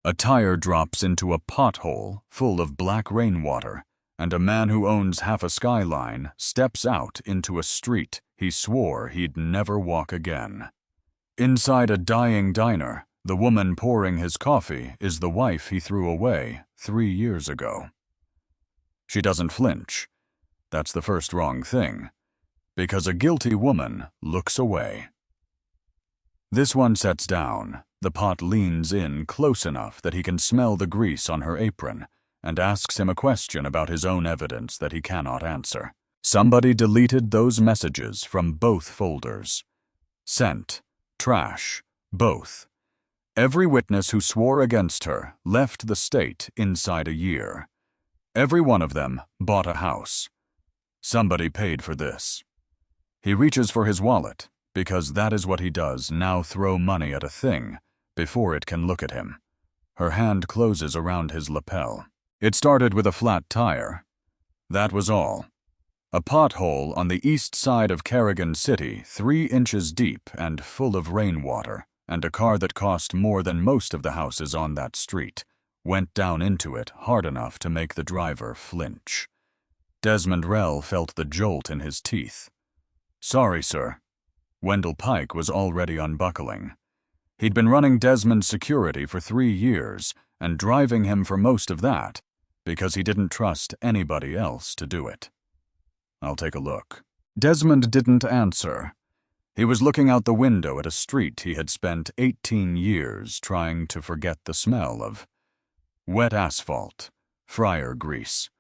A tire drops into a pothole full of black rainwater, and a man who owns half a skyline steps out into a street he swore he'd never walk again. Inside a dying diner, the woman pouring his coffee is the wife he threw away 3 years ago. She doesn't flinch. That's the first wrong thing, because a guilty woman looks away. This one sets down. The pot leans in close enough that he can smell the grease on her apron and asks him a question about his own evidence that he cannot answer. Somebody deleted those messages from both folders. Sent, trash, both. Every witness who swore against her left the state inside a year. Every one of them bought a house. Somebody paid for this. He reaches for his wallet, because that is what he does now, throw money at a thing before it can look at him. Her hand closes around his lapel. It started with a flat tire. That was all. A pothole on the east side of Carrigan City, 3 inches deep and full of rainwater, and a car that cost more than most of the houses on that street went down into it hard enough to make the driver flinch. Desmond Rell felt the jolt in his teeth. "Sorry, sir." Wendell Pike was already unbuckling. He'd been running Desmond's security for 3 years and driving him for most of that because he didn't trust anybody else to do it. "I'll take a look." Desmond didn't answer. He was looking out the window at a street he had spent 18 years trying to forget the smell of. Wet asphalt, fryer grease,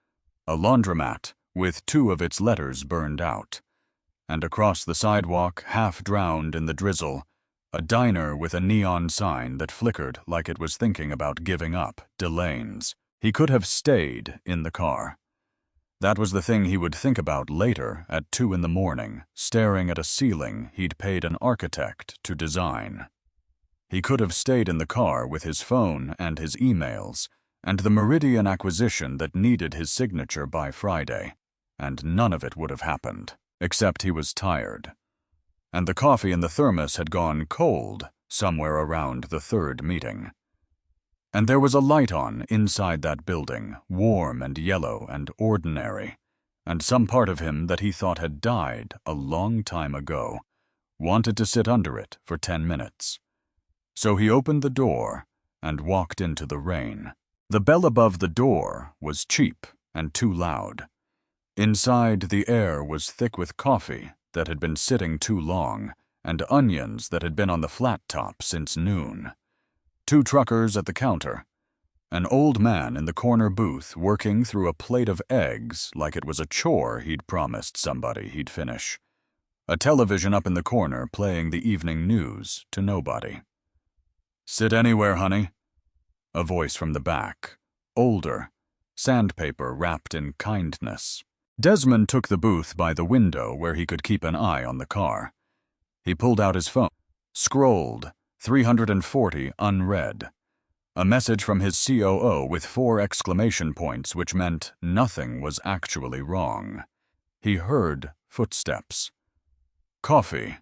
a laundromat with 2 of its letters burned out, and across the sidewalk, half drowned in the drizzle, a diner with a neon sign that flickered like it was thinking about giving up, Delane's. He could have stayed in the car. That was the thing he would think about later at 2 in the morning, staring at a ceiling he'd paid an architect to design. He could have stayed in the car with his phone and his emails, and the Meridian acquisition that needed his signature by Friday, and none of it would have happened, except he was tired. And the coffee in the thermos had gone cold somewhere around the 3rd meeting. And there was a light on inside that building, warm and yellow and ordinary, and some part of him that he thought had died a long time ago wanted to sit under it for 10 minutes. So he opened the door and walked into the rain. The bell above the door was cheap and too loud. Inside, the air was thick with coffee that had been sitting too long and onions that had been on the flat top since noon. 2 truckers at the counter. An old man in the corner booth working through a plate of eggs like it was a chore he'd promised somebody he'd finish. A television up in the corner playing the evening news to nobody. "Sit anywhere, honey." A voice from the back, older, sandpaper wrapped in kindness. Desmond took the booth by the window where he could keep an eye on the car. He pulled out his phone, scrolled, 340 unread. A message from his COO with 4 exclamation points, which meant nothing was actually wrong. He heard footsteps. Coffee.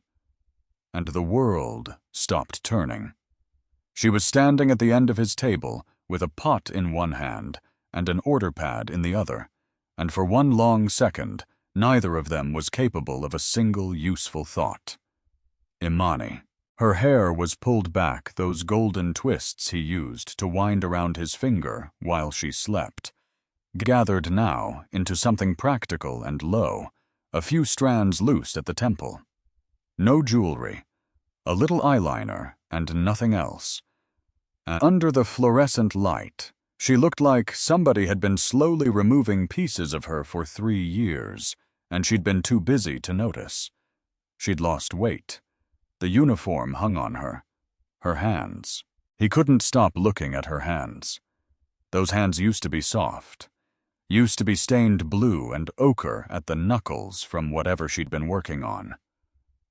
And the world stopped turning. She was standing at the end of his table with a pot in one hand and an order pad in the other, and for one long second, neither of them was capable of a single useful thought. Imani. Her hair was pulled back, those golden twists he used to wind around his finger while she slept, gathered now into something practical and low, a few strands loose at the temple. No jewelry, a little eyeliner, and nothing else. And under the fluorescent light, she looked like somebody had been slowly removing pieces of her for 3 years, and she'd been too busy to notice. She'd lost weight. The uniform hung on her. Her hands. He couldn't stop looking at her hands. Those hands used to be soft, used to be stained blue and ochre at the knuckles from whatever she'd been working on.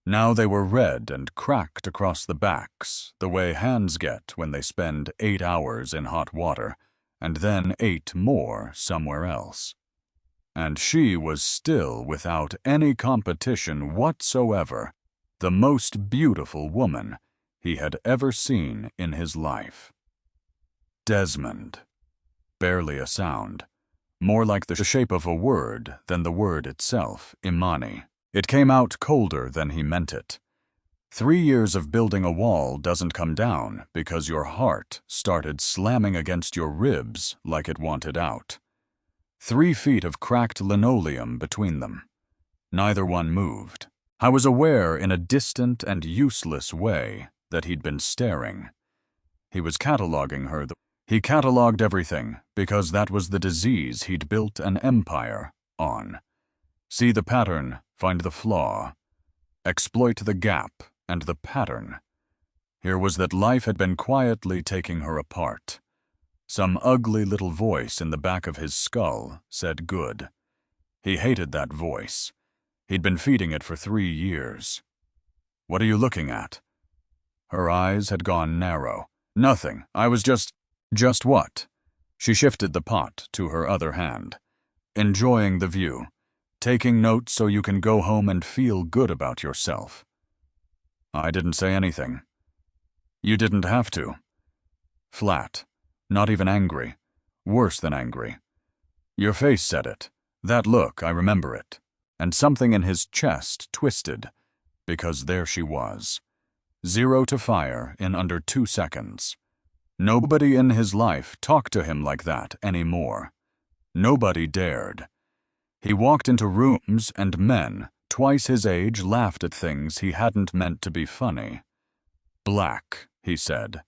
Now they were red and cracked across the backs, the way hands get when they spend 8 hours in hot water, and then 8 more somewhere else. And she was still, without any competition whatsoever, the most beautiful woman he had ever seen in his life. Desmond. Barely a sound. More like the shape of a word than the word itself, Imani. It came out colder than he meant it. 3 years of building a wall doesn't come down because your heart started slamming against your ribs like it wanted out. 3 feet of cracked linoleum between them. Neither one moved. I was aware in a distant and useless way that he'd been staring. He was cataloging her. He cataloged everything because that was the disease he'd built an empire on. See the pattern, find the flaw. Exploit the gap and the pattern. Here was that life had been quietly taking her apart. Some ugly little voice in the back of his skull said good. He hated that voice. He'd been feeding it for 3 years. What are you looking at? Her eyes had gone narrow. Nothing. I was just what? She shifted the pot to her other hand. Enjoying the view. Taking notes so you can go home and feel good about yourself. I didn't say anything. You didn't have to. Flat. Not even angry. Worse than angry. Your face said it. That look, I remember it. And something in his chest twisted, because there she was. 0 to fire in under 2 seconds. Nobody in his life talked to him like that anymore. Nobody dared. He walked into rooms and men, twice his age, laughed at things he hadn't meant to be funny. Black, he said.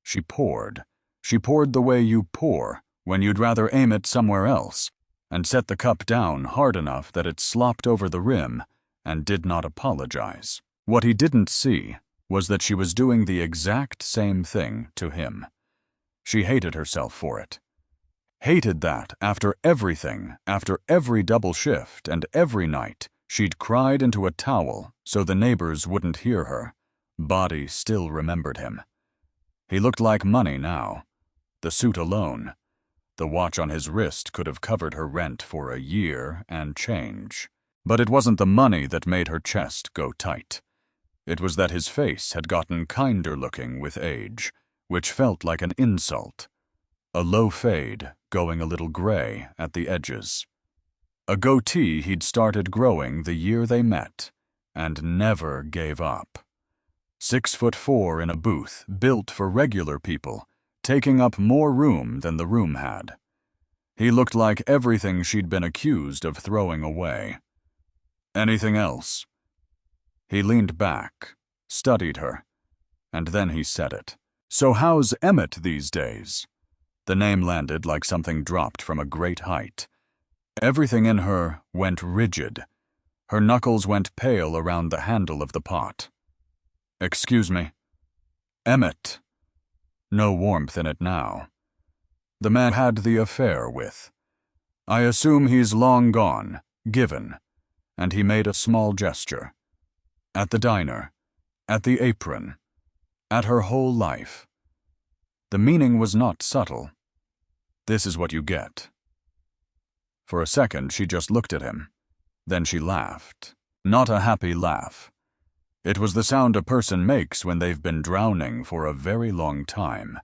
She poured. She poured the way you pour, when you'd rather aim it somewhere else, and set the cup down hard enough that it slopped over the rim and did not apologize. What he didn't see was that she was doing the exact same thing to him. She hated herself for it. Hated that after everything, after every double shift and every night, she'd cried into a towel so the neighbors wouldn't hear her. Body still remembered him. He looked like money now. The suit alone. The watch on his wrist could have covered her rent for a year and change. But it wasn't the money that made her chest go tight. It was that his face had gotten kinder looking with age, which felt like an insult. A low fade, going a little gray at the edges. A goatee he'd started growing the year they met, and never gave up. 6'4" in a booth, built for regular people, taking up more room than the room had. He looked like everything she'd been accused of throwing away. Anything else? He leaned back, studied her, and then he said it. So how's Emmett these days? The name landed like something dropped from a great height. Everything in her went rigid. Her knuckles went pale around the handle of the pot. Excuse me. Emmett. No warmth in it now. The man had the affair with. I assume he's long gone, given, and he made a small gesture. At the diner, at the apron, at her whole life. The meaning was not subtle. This is what you get. For a second, she just looked at him. Then she laughed. Not a happy laugh. It was the sound a person makes when they've been drowning for a very long time,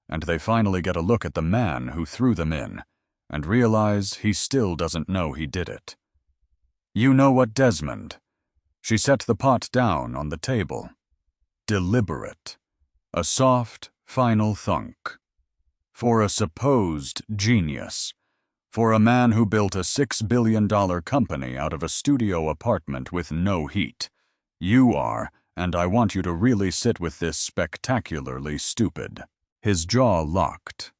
and they finally get a look at the man who threw them in, and realize he still doesn't know he did it. You know what, Desmond? She set the pot down on the table. Deliberate. A soft, final thunk. For a supposed genius. For a man who built a $6 billion company out of a studio apartment with no heat. You are, and I want you to really sit with this spectacularly stupid. His jaw locked.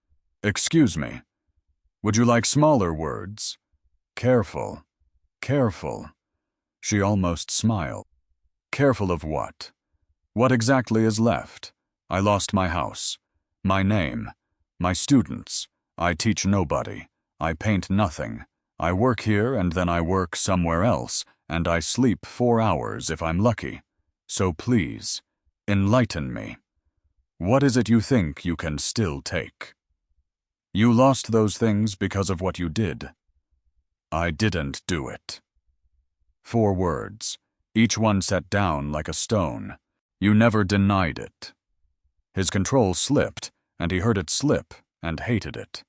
Excuse me. Would you like smaller words? Careful. Careful. She almost smiled. Careful of what? What exactly is left? I lost my house. My name. My students. I teach nobody. I paint nothing. I work here and then I work somewhere else, and I sleep 4 hours if I'm lucky. So please, enlighten me. What is it you think you can still take? You lost those things because of what you did. I didn't do it. 4 words, each one set down like a stone. You never denied it. His control slipped, and he heard it slip and hated it.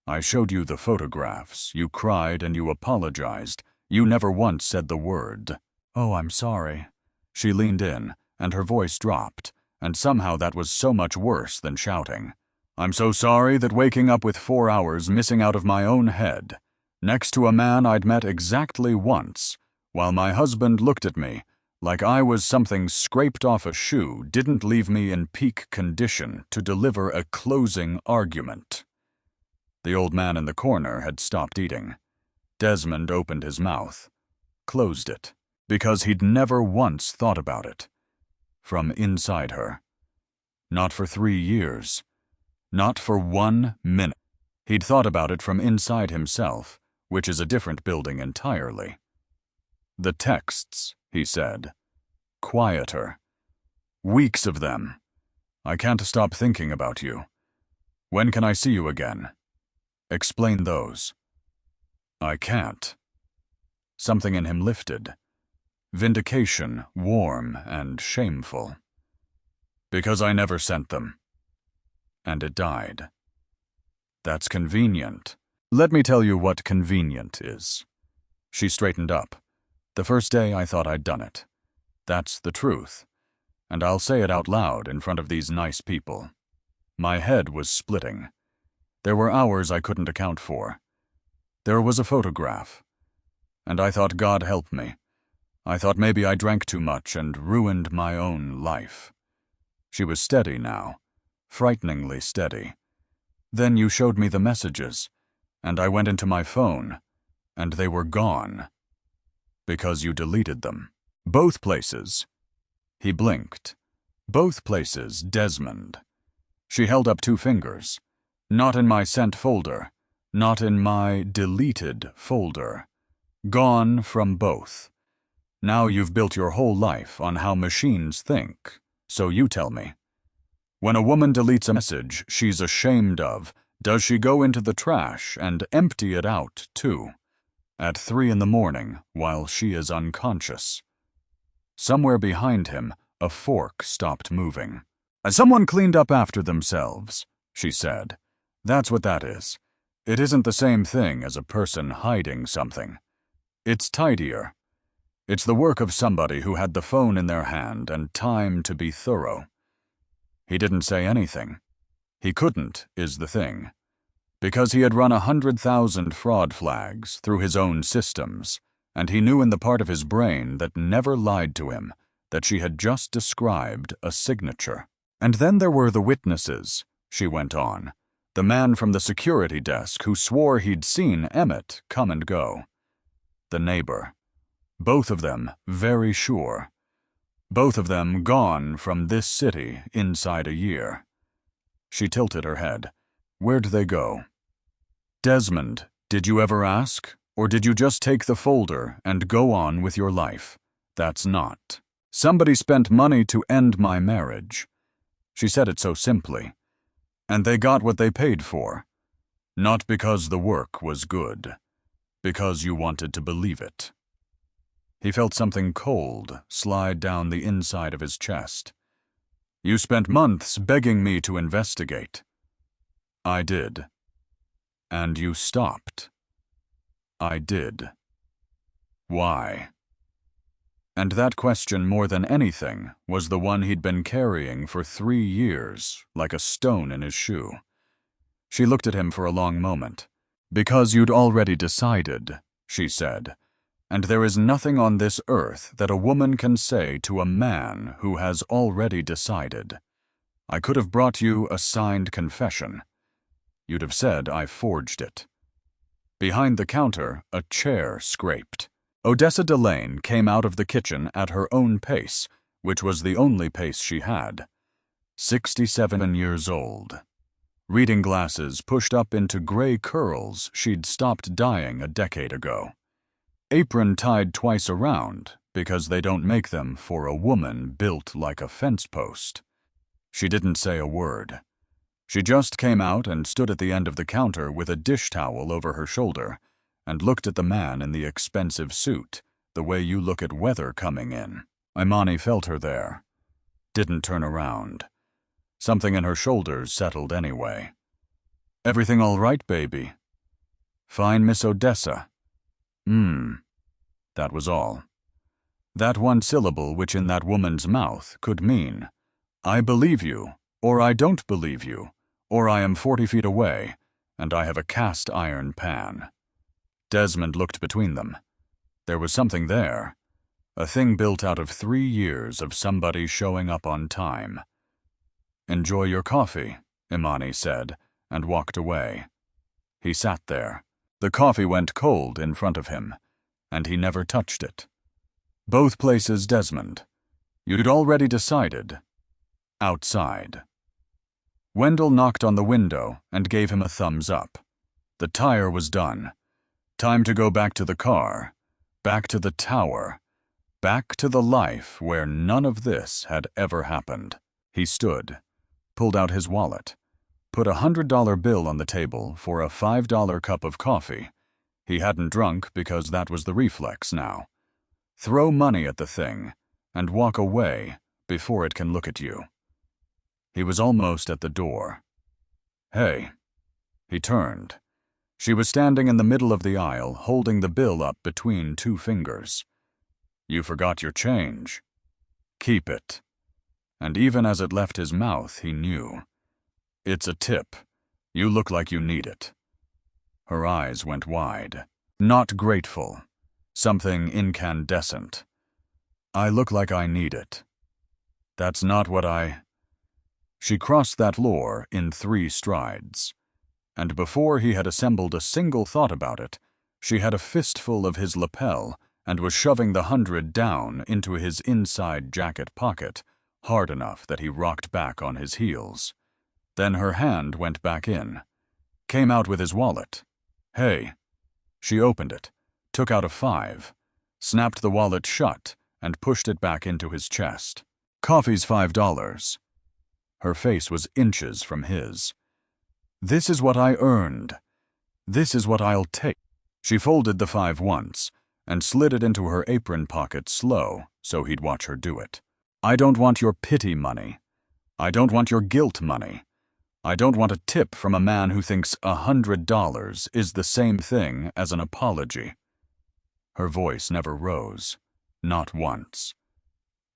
I showed you the photographs. You cried and you apologized. You never once said the word. Oh, I'm sorry. She leaned in, and her voice dropped, and somehow that was so much worse than shouting. I'm so sorry that waking up with 4 hours missing out of my own head, next to a man I'd met exactly once, while my husband looked at me like I was something scraped off a shoe, didn't leave me in peak condition to deliver a closing argument. The old man in the corner had stopped eating. Desmond opened his mouth, closed it, because he'd never once thought about it. From inside her. Not for 3 years. Not for 1 minute. He'd thought about it from inside himself, which is a different building entirely. The texts, he said. Quieter. Weeks of them. I can't stop thinking about you. When can I see you again? Explain those. I can't. Something in him lifted. Vindication, warm and shameful. Because I never sent them. And it died. That's convenient. Let me tell you what convenient is. She straightened up. The first day I thought I'd done it. That's the truth. And I'll say it out loud in front of these nice people. My head was splitting. There were hours I couldn't account for. There was a photograph. And I thought God help me. I thought maybe I drank too much and ruined my own life. She was steady now. Frighteningly steady. Then you showed me the messages, and I went into my phone, and they were gone. Because you deleted them. Both places. He blinked. Both places, Desmond. She held up 2 fingers. Not in my sent folder. Not in my deleted folder. Gone from both. Now you've built your whole life on how machines think. So you tell me. When a woman deletes a message she's ashamed of, does she go into the trash and empty it out, too? At 3 in the morning, while she is unconscious. Somewhere behind him, a fork stopped moving. Someone cleaned up after themselves, she said. That's what that is. It isn't the same thing as a person hiding something. It's tidier. It's the work of somebody who had the phone in their hand and time to be thorough. He didn't say anything. He couldn't, is the thing. Because he had run 100,000 fraud flags through his own systems, and he knew in the part of his brain that never lied to him that she had just described a signature. And then there were the witnesses, she went on. The man from the security desk who swore he'd seen Emmett come and go. The neighbor. Both of them very sure. Both of them gone from this city inside a year. She tilted her head. Where'd they go? Desmond, did you ever ask? Or did you just take the folder and go on with your life? That's not. Somebody spent money to end my marriage. She said it so simply. And they got what they paid for. Not because the work was good. Because you wanted to believe it. He felt something cold slide down the inside of his chest. You spent months begging me to investigate. I did. And you stopped. I did. Why? And that question more than anything was the one he'd been carrying for 3 years, like a stone in his shoe. She looked at him for a long moment. Because you'd already decided, she said. And there is nothing on this earth that a woman can say to a man who has already decided. I could have brought you a signed confession. You'd have said I forged it. Behind the counter, a chair scraped. Odessa Delane came out of the kitchen at her own pace, which was the only pace she had. 67 years old. Reading glasses pushed up into gray curls she'd stopped dyeing a decade ago. Apron tied twice around, because they don't make them for a woman built like a fence post. She didn't say a word. She just came out and stood at the end of the counter with a dish towel over her shoulder, and looked at the man in the expensive suit, the way you look at weather coming in. Imani felt her there. Didn't turn around. Something in her shoulders settled anyway. Everything all right, baby? Fine, Miss Odessa. That was all. That one syllable which in that woman's mouth could mean, I believe you, or I don't believe you, or I am 40 feet away, and I have a cast iron pan. Desmond looked between them. There was something there. A thing built out of 3 years of somebody showing up on time. Enjoy your coffee, Imani said, and walked away. He sat there. The coffee went cold in front of him, and he never touched it. Both places, Desmond. You'd already decided. Outside. Wendell knocked on the window and gave him a thumbs up. The tire was done. Time to go back to the car, back to the tower, back to the life where none of this had ever happened. He stood, pulled out his wallet, put a $100 bill on the table for a $5 cup of coffee. He hadn't drunk because that was the reflex now. Throw money at the thing and walk away before it can look at you. He was almost at the door. Hey. He turned. She was standing in the middle of the aisle, holding the bill up between 2 fingers. You forgot your change. Keep it. And even as it left his mouth, he knew. It's a tip. You look like you need it. Her eyes went wide. Not grateful. Something incandescent. I look like I need it. That's not what I... She crossed that floor in 3 strides. And before he had assembled a single thought about it, she had a fistful of his lapel and was shoving the 100 down into his inside jacket pocket, hard enough that he rocked back on his heels. Then her hand went back in. Came out with his wallet. Hey. She opened it, took out a 5, snapped the wallet shut, and pushed it back into his chest. Coffee's $5. Her face was inches from his. This is what I earned. This is what I'll take. She folded the 5 once and slid it into her apron pocket slow so he'd watch her do it. I don't want your pity money. I don't want your guilt money. I don't want a tip from a man who thinks $100 is the same thing as an apology. Her voice never rose, not once.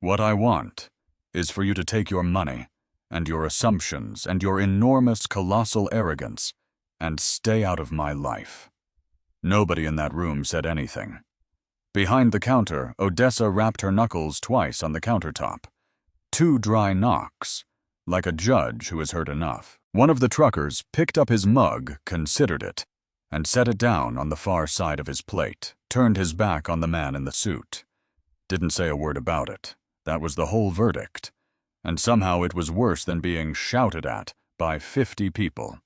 What I want is for you to take your money and your assumptions and your enormous colossal arrogance and stay out of my life. Nobody in that room said anything. Behind the counter, Odessa rapped her knuckles twice on the countertop. 2 dry knocks, like a judge who has heard enough. One of the truckers picked up his mug, considered it, and set it down on the far side of his plate, turned his back on the man in the suit. Didn't say a word about it. That was the whole verdict. And somehow it was worse than being shouted at by 50 people.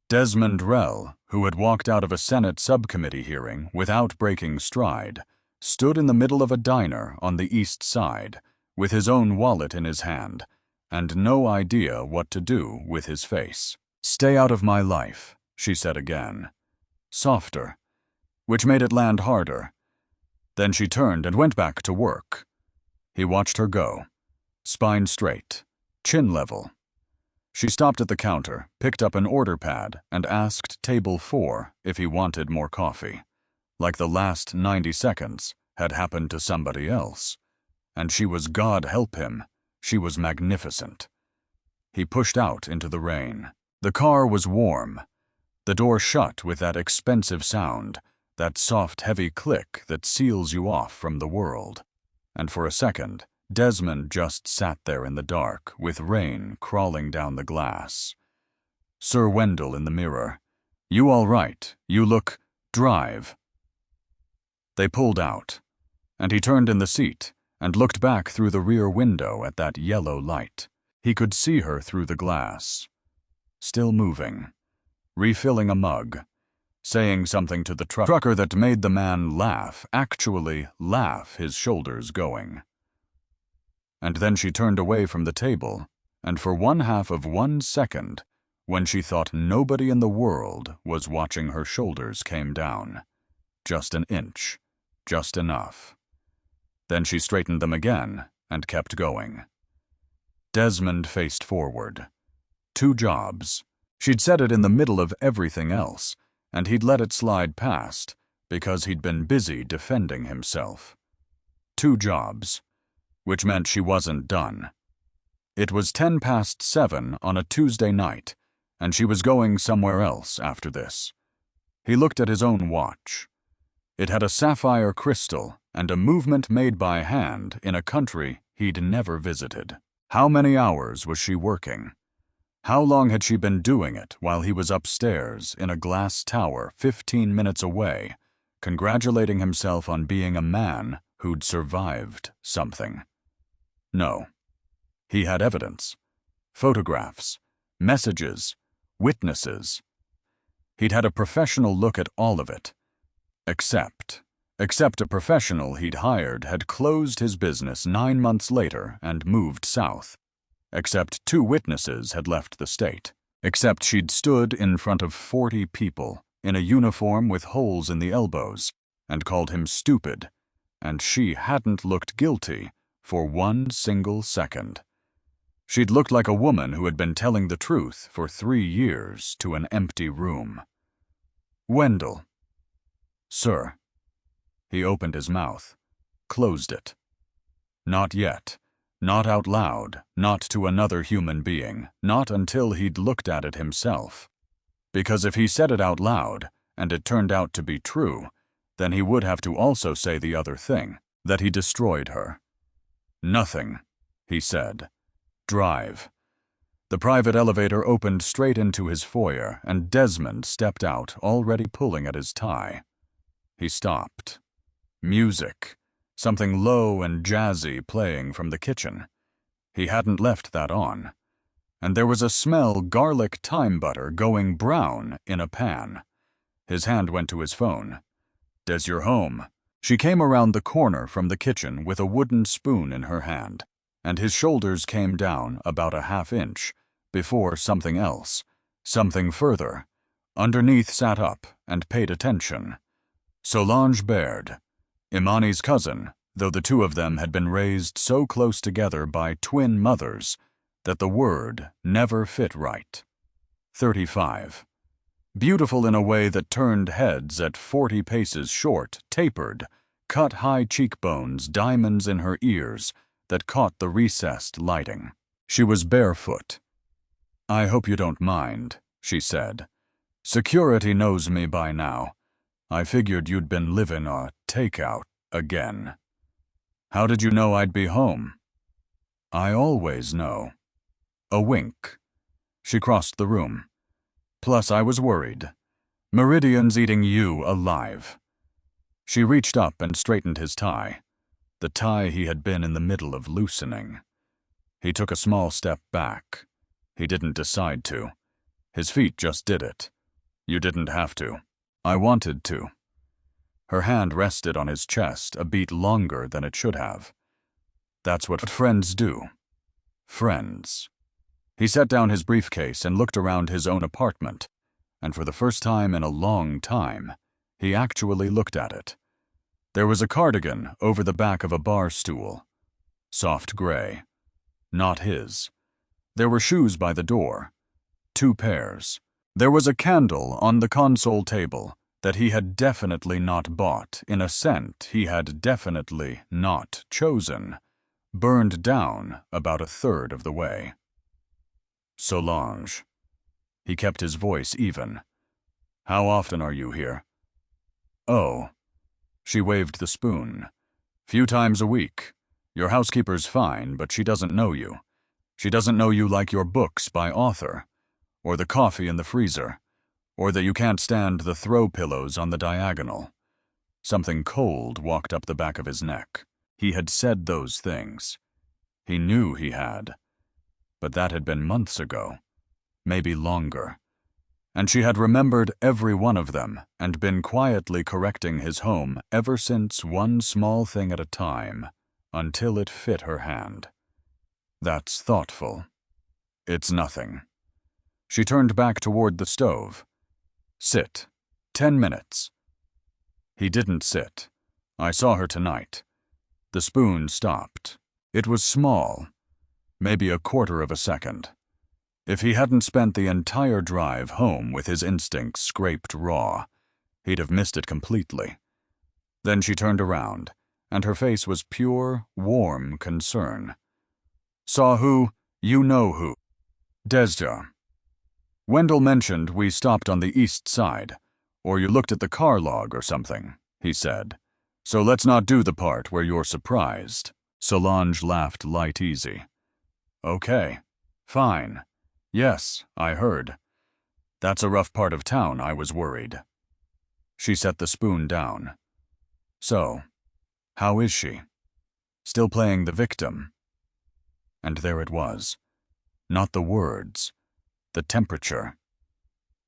Desmond Rell, who had walked out of a Senate subcommittee hearing without breaking stride, stood in the middle of a diner on the east side, with his own wallet in his hand, and no idea what to do with his face. Stay out of my life, she said again. Softer, which made it land harder. Then she turned and went back to work. He watched her go. Spine straight, chin level. She stopped at the counter, picked up an order pad, and asked table 4 if he wanted more coffee. Like the last 90 seconds had happened to somebody else. And she was, God help him, she was magnificent. He pushed out into the rain. The car was warm. The door shut with that expensive sound, that soft, heavy click that seals you off from the world. And for a second, Desmond just sat there in the dark, with rain crawling down the glass. Sir Wendell in the mirror. You all right? You look... Drive. They pulled out, and he turned in the seat and looked back through the rear window at that yellow light. He could see her through the glass. Still moving. Refilling a mug. Saying something to the trucker that made the man laugh, actually laugh, his shoulders going. And then she turned away from the table, and for 1/2 of 1 second, when she thought nobody in the world was watching, her shoulders came down. Just an inch. Just enough. Then she straightened them again and kept going. Desmond faced forward. 2 jobs. She'd said it in the middle of everything else, and he'd let it slide past because he'd been busy defending himself. 2 jobs, which meant she wasn't done. It was 7:10 on a Tuesday night, and she was going somewhere else after this. He looked at his own watch. It had a sapphire crystal and a movement made by hand in a country he'd never visited. How many hours was she working? How long had she been doing it while he was upstairs in a glass tower 15 minutes away, congratulating himself on being a man who'd survived something? No. He had evidence. Photographs, messages, witnesses. He'd had a professional look at all of it. Except a professional he'd hired had closed his business 9 months later and moved south. Except 2 witnesses had left the state. Except she'd stood in front of 40 people in a uniform with holes in the elbows and called him stupid, and she hadn't looked guilty for 1 single second. She'd looked like a woman who had been telling the truth for 3 years to an empty room. Wendell. Sir. He opened his mouth, closed it. Not yet. Not out loud, not to another human being, not until he'd looked at it himself. Because if he said it out loud, and it turned out to be true, then he would have to also say the other thing, that he destroyed her. Nothing, he said. Drive. The private elevator opened straight into his foyer, and Desmond stepped out, already pulling at his tie. He stopped. Music. Something low and jazzy playing from the kitchen. He hadn't left that on. And there was a smell garlic thyme butter going brown in a pan. His hand went to his phone. Des, you're home. She came around the corner from the kitchen with a wooden spoon in her hand, and his shoulders came down about a half inch before something else, something further, underneath sat up and paid attention. Solange Baird. Imani's cousin, though the 2 of them had been raised so close together by twin mothers that the word never fit right. 35. Beautiful in a way that turned heads at 40 paces short, tapered, cut high cheekbones, diamonds in her ears that caught the recessed lighting. She was barefoot. I hope you don't mind, she said. Security knows me by now. I figured you'd been living a takeout again. How did you know I'd be home? I always know. A wink. She crossed the room. Plus, I was worried. Meridian's eating you alive. She reached up and straightened his tie, the tie he had been in the middle of loosening. He took a small step back. He didn't decide to. His feet just did it. You didn't have to. I wanted to. Her hand rested on his chest a beat longer than it should have. That's what friends do. Friends. He set down his briefcase and looked around his own apartment, and for the first time in a long time, he actually looked at it. There was a cardigan over the back of a bar stool. Soft gray. Not his. There were shoes by the door. 2 pairs. There was a candle on the console table that he had definitely not bought in a scent he had definitely not chosen, burned down about 1/3 of the way. Solange. He kept his voice even. How often are you here? Oh. She waved the spoon. Few times a week. Your housekeeper's fine, but she doesn't know you. She doesn't know you like your books by author, or the coffee in the freezer, or that you can't stand the throw pillows on the diagonal. Something cold walked up the back of his neck. He had said those things. He knew he had. But that had been months ago, maybe longer. And she had remembered every one of them and been quietly correcting his home ever since, one small thing at a time, until it fit her hand. That's thoughtful. It's nothing. She turned back toward the stove. Sit. 10 minutes. He didn't sit. I saw her tonight. The spoon stopped. It was small, maybe 1/4 of a second. If he hadn't spent the entire drive home with his instincts scraped raw, he'd have missed it completely. Then she turned around, and her face was pure, warm concern. "Saw who? You know who." "Desja. Wendell mentioned we stopped on the east side, or you looked at the car log or something," he said. "So let's not do the part where you're surprised." Solange laughed light-easy. "Okay. Fine. Yes, I heard. That's a rough part of town, I was worried." She set the spoon down. "So, how is she? Still playing the victim?" And there it was. Not the words. The temperature.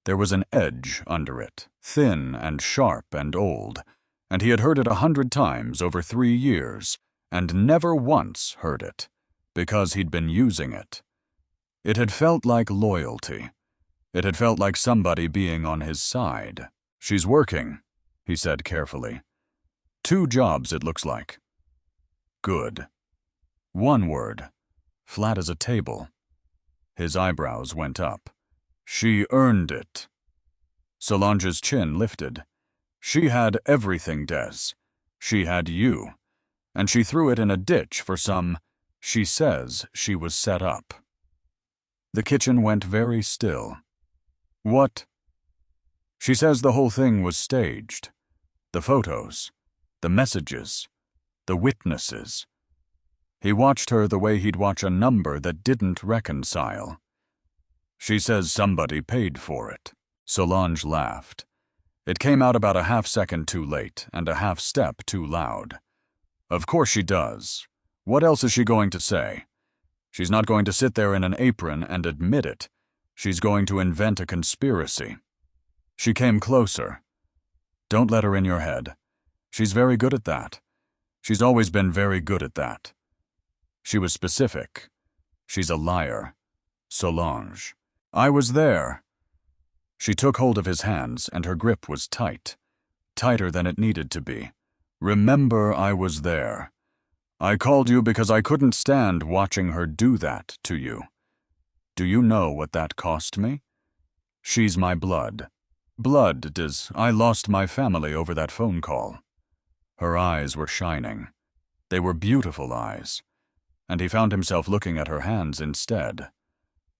There was an edge under it, thin and sharp and old, and he had heard it 100 times over 3 years, and never once heard it, because he'd been using it. It had felt like loyalty. It had felt like somebody being on his side. "She's working," he said carefully. "2 jobs, it looks like." "Good." 1 word. Flat as a table. His eyebrows went up. "She earned it." Solange's chin lifted. "She had everything, Des. She had you. And she threw it in a ditch for some. She says she was set up." The kitchen went very still. "What?" "She says the whole thing was staged. The photos, the messages, the witnesses." He watched her the way he'd watch a number that didn't reconcile. "She says somebody paid for it." Solange laughed. It came out about a half-second too late and a half-step too loud. "Of course she does. What else is she going to say? She's not going to sit there in an apron and admit it. She's going to invent a conspiracy." She came closer. "Don't let her in your head. She's very good at that. She's always been very good at that." She was specific. "She's a liar. Solange. I was there." She took hold of his hands, and her grip was tight. Tighter than it needed to be. "Remember, I was there. I called you because I couldn't stand watching her do that to you. Do you know what that cost me? She's my blood. Blood, Des. I lost my family over that phone call." Her eyes were shining. They were beautiful eyes. And he found himself looking at her hands instead.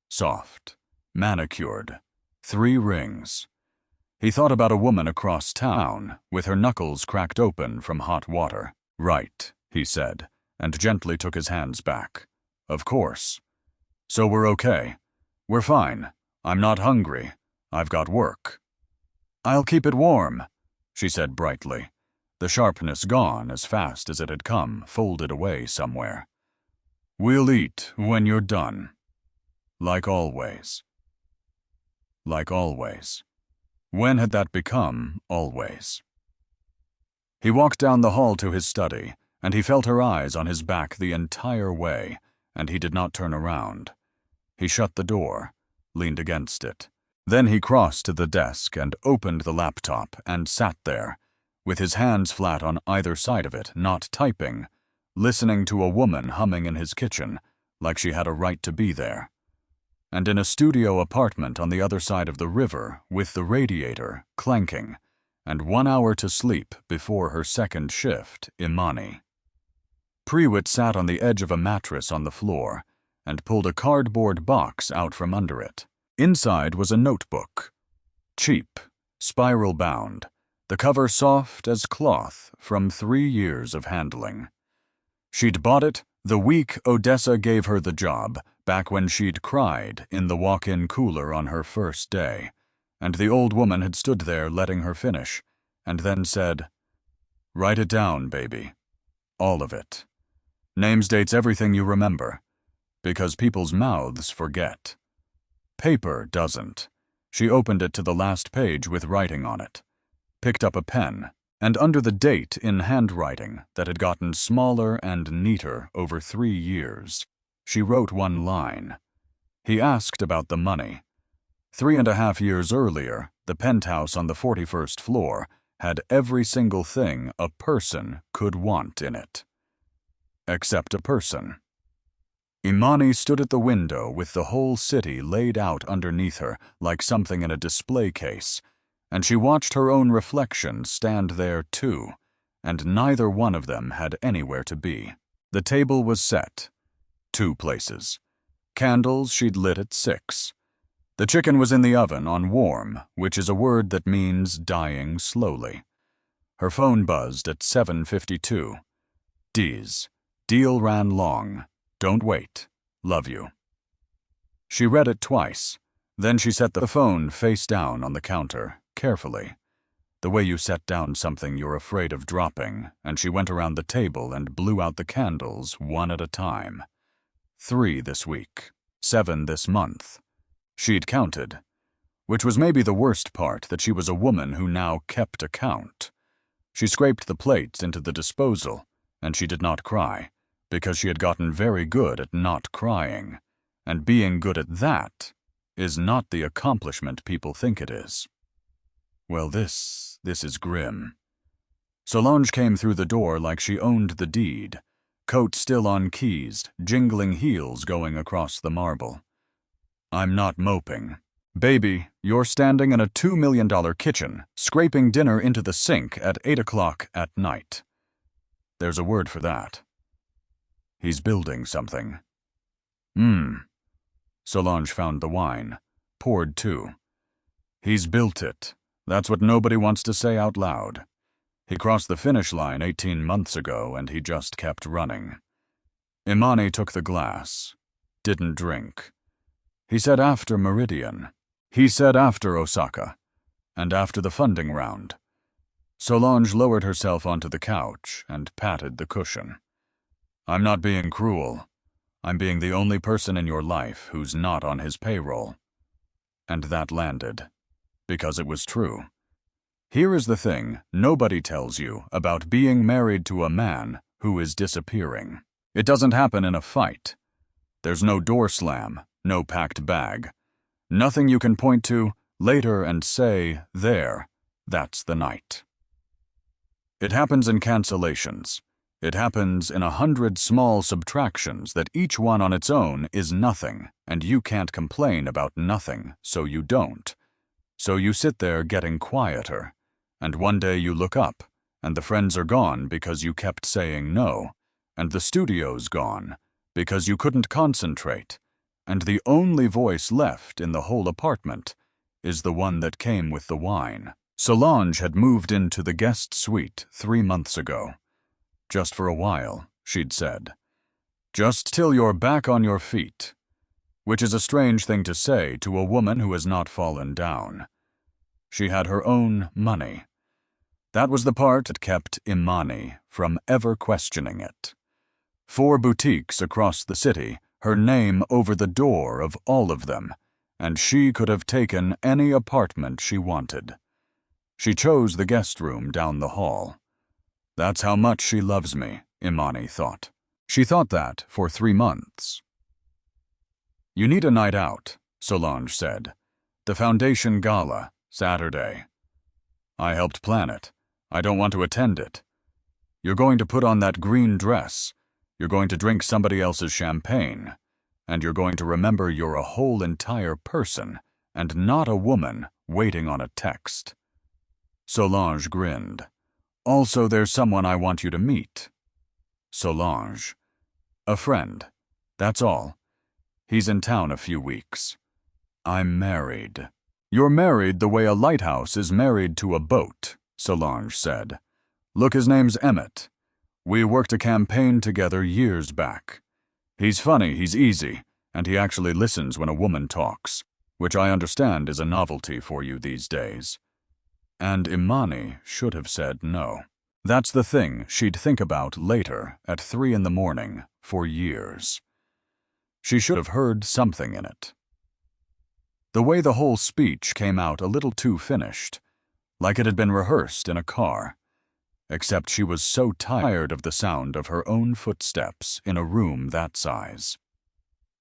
Soft, manicured, 3 rings. He thought about a woman across town, with her knuckles cracked open from hot water. "Right," he said, and gently took his hands back. "Of course. So we're okay. We're fine. I'm not hungry. I've got work." "I'll keep it warm," she said brightly. The sharpness gone as fast as it had come, folded away somewhere. "We'll eat when you're done. Like always." Like always. When had that become always? He walked down the hall to his study, and he felt her eyes on his back the entire way, and he did not turn around. He shut the door, leaned against it. Then he crossed to the desk and opened the laptop and sat there, with his hands flat on either side of it, not typing, listening to a woman humming in his kitchen, like she had a right to be there. And in a studio apartment on the other side of the river, with the radiator clanking, and 1 hour to sleep before her second shift, Imani. Prewitt sat on the edge of a mattress on the floor and pulled a cardboard box out from under it. Inside was a notebook. Cheap, spiral-bound, the cover soft as cloth from 3 years of handling. She'd bought it the week Odessa gave her the job, back when she'd cried in the walk-in cooler on her first day, and the old woman had stood there letting her finish, and then said, "Write it down, baby. All of it. Names, dates, everything you remember. Because people's mouths forget. Paper doesn't." She opened it to the last page with writing on it, picked up a pen, and under the date in handwriting that had gotten smaller and neater over 3 years, she wrote 1 line. He asked about the money. 3.5 years earlier, the penthouse on the 41st floor had every single thing a person could want in it. Except a person. Imani stood at the window with the whole city laid out underneath her like something in a display case, and she watched her own reflection stand there too, and neither one of them had anywhere to be. The table was set. 2 places. Candles she'd lit at 6. The chicken was in the oven on warm, which is a word that means dying slowly. Her phone buzzed at 7:52. D's. Deal ran long. Don't wait. Love you. She read it twice. Then she set the phone face down on the counter, carefully, the way you set down something you're afraid of dropping, and she went around the table and blew out the candles one at a time. 3 this week. 7 this month. She'd counted, which was maybe the worst part, that she was a woman who now kept account. She scraped the plates into the disposal, and she did not cry, because she had gotten very good at not crying, and being good at that is not the accomplishment people think it is. Well, this is grim. Solange came through the door like she owned the deed, coat still on keys, jingling heels going across the marble. I'm not moping. Baby, you're standing in a $2 million kitchen, scraping dinner into the sink at 8 o'clock at night. There's a word for that. He's building something. Solange found the wine, poured 2. He's built it. That's what nobody wants to say out loud. He crossed the finish line 18 months ago, and he just kept running. Imani took the glass. Didn't drink. He said after Meridian. He said after Osaka. And after the funding round. Solange lowered herself onto the couch and patted the cushion. I'm not being cruel. I'm being the only person in your life who's not on his payroll. And that landed. Because it was true. Here is the thing nobody tells you about being married to a man who is disappearing. It doesn't happen in a fight. There's no door slam, no packed bag. Nothing you can point to later and say, there, that's the night. It happens in cancellations. It happens in 100 small subtractions that each one on its own is nothing, and you can't complain about nothing, so you don't. So you sit there getting quieter, and one day you look up, and the friends are gone because you kept saying no, and the studio's gone because you couldn't concentrate, and the only voice left in the whole apartment is the one that came with the wine. Solange had moved into the guest suite 3 months ago. Just for a while, she'd said. Just till you're back on your feet. Which is a strange thing to say to a woman who has not fallen down. She had her own money. That was the part that kept Imani from ever questioning it. 4 boutiques across the city, her name over the door of all of them, and she could have taken any apartment she wanted. She chose the guest room down the hall. That's how much she loves me, Imani thought. She thought that for 3 months. You need a night out, Solange said. The foundation gala, Saturday. I helped plan it. I don't want to attend it. You're going to put on that green dress. You're going to drink somebody else's champagne. And you're going to remember you're a whole entire person and not a woman waiting on a text. Solange grinned. Also, there's someone I want you to meet. Solange. A friend. That's all. He's in town a few weeks. I'm married. You're married the way a lighthouse is married to a boat, Solange said. Look, his name's Emmett. We worked a campaign together years back. He's funny, he's easy, and he actually listens when a woman talks, which I understand is a novelty for you these days. And Imani should have said no. That's the thing she'd think about later at 3 a.m. for years. She should have heard something in it. The way the whole speech came out a little too finished, like it had been rehearsed in a car, except she was so tired of the sound of her own footsteps in a room that size.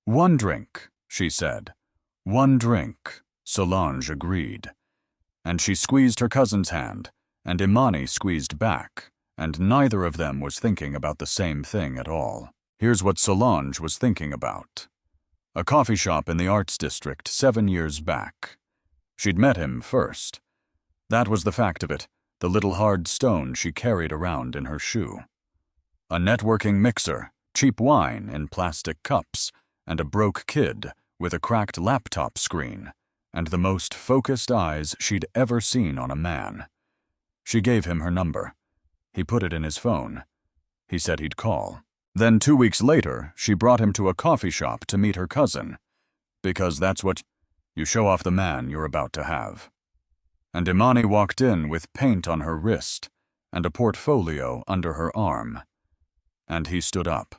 1 drink, she said. 1 drink, Solange agreed. And she squeezed her cousin's hand, and Imani squeezed back, and neither of them was thinking about the same thing at all. Here's what Solange was thinking about. A coffee shop in the Arts District 7 years back. She'd met him first. That was the fact of it, the little hard stone she carried around in her shoe. A networking mixer, cheap wine in plastic cups, and a broke kid with a cracked laptop screen, and the most focused eyes she'd ever seen on a man. She gave him her number. He put it in his phone. He said he'd call. Then 2 weeks later, she brought him to a coffee shop to meet her cousin, because that's what you show off the man you're about to have. And Imani walked in with paint on her wrist and a portfolio under her arm. And he stood up.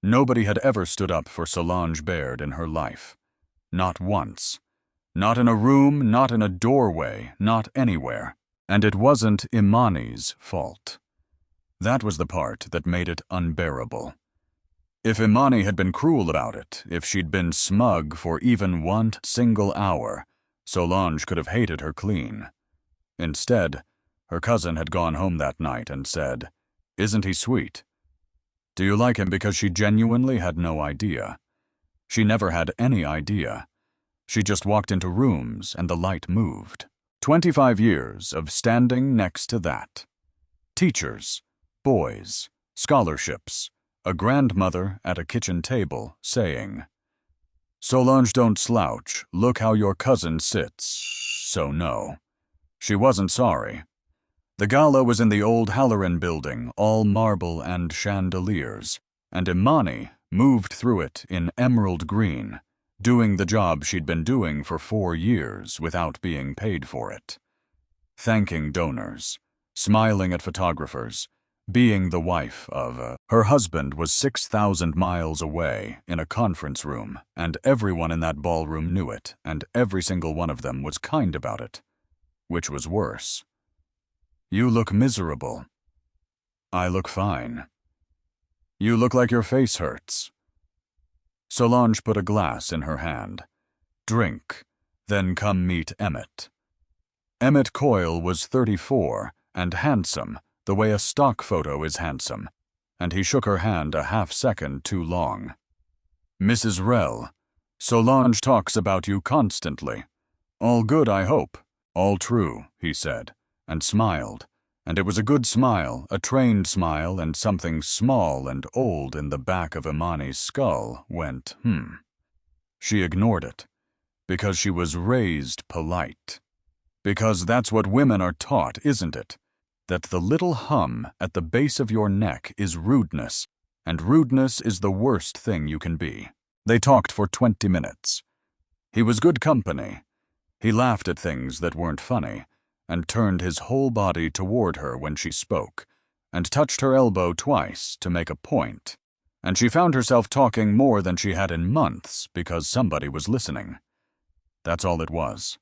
Nobody had ever stood up for Solange Baird in her life. Not once. Not in a room, not in a doorway, not anywhere. And it wasn't Imani's fault. That was the part that made it unbearable. If Imani had been cruel about it, if she'd been smug for even 1 single hour, Solange could have hated her clean. Instead, her cousin had gone home that night and said, "Isn't he sweet?" Do you like him? Because she genuinely had no idea. She never had any idea. She just walked into rooms and the light moved. 25 years of standing next to that. Teachers, boys, scholarships, a grandmother at a kitchen table saying, "Solange, don't slouch, look how your cousin sits." So no. She wasn't sorry. The gala was in the old Halloran building, all marble and chandeliers, and Imani moved through it in emerald green, doing the job she'd been doing for 4 years without being paid for it. Thanking donors, smiling at photographers, being the wife of her husband was 6,000 miles away in a conference room, and everyone in that ballroom knew it, and every single one of them was kind about it, which was worse. You look miserable. I look fine. You look like your face hurts. Solange put a glass in her hand. Drink, then come meet Emmett. Emmett Coyle was 34 and handsome, the way a stock photo is handsome, and he shook her hand a half-second too long. "Mrs. Rell, Solange talks about you constantly. All good, I hope." "All true," he said, and smiled, and it was a good smile, a trained smile, and something small and old in the back of Imani's skull went, She ignored it, because she was raised polite. Because that's what women are taught, isn't it? That the little hum at the base of your neck is rudeness, and rudeness is the worst thing you can be. They talked for 20 minutes. He was good company. He laughed at things that weren't funny, and turned his whole body toward her when she spoke, and touched her elbow twice to make a point, and she found herself talking more than she had in months because somebody was listening. That's all it was.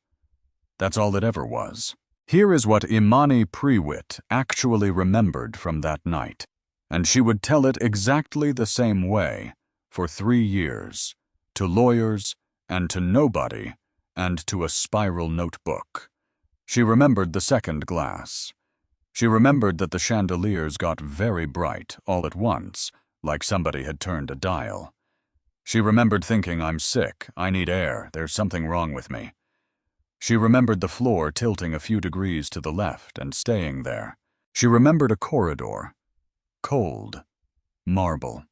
That's all it ever was. Here is what Imani Prewitt actually remembered from that night, and she would tell it exactly the same way for 3 years, to lawyers and to nobody and to a spiral notebook. She remembered the second glass. She remembered that the chandeliers got very bright all at once, like somebody had turned a dial. She remembered thinking, "I'm sick, I need air, there's something wrong with me." She remembered the floor tilting a few degrees to the left and staying there. She remembered a corridor. Cold. Marble.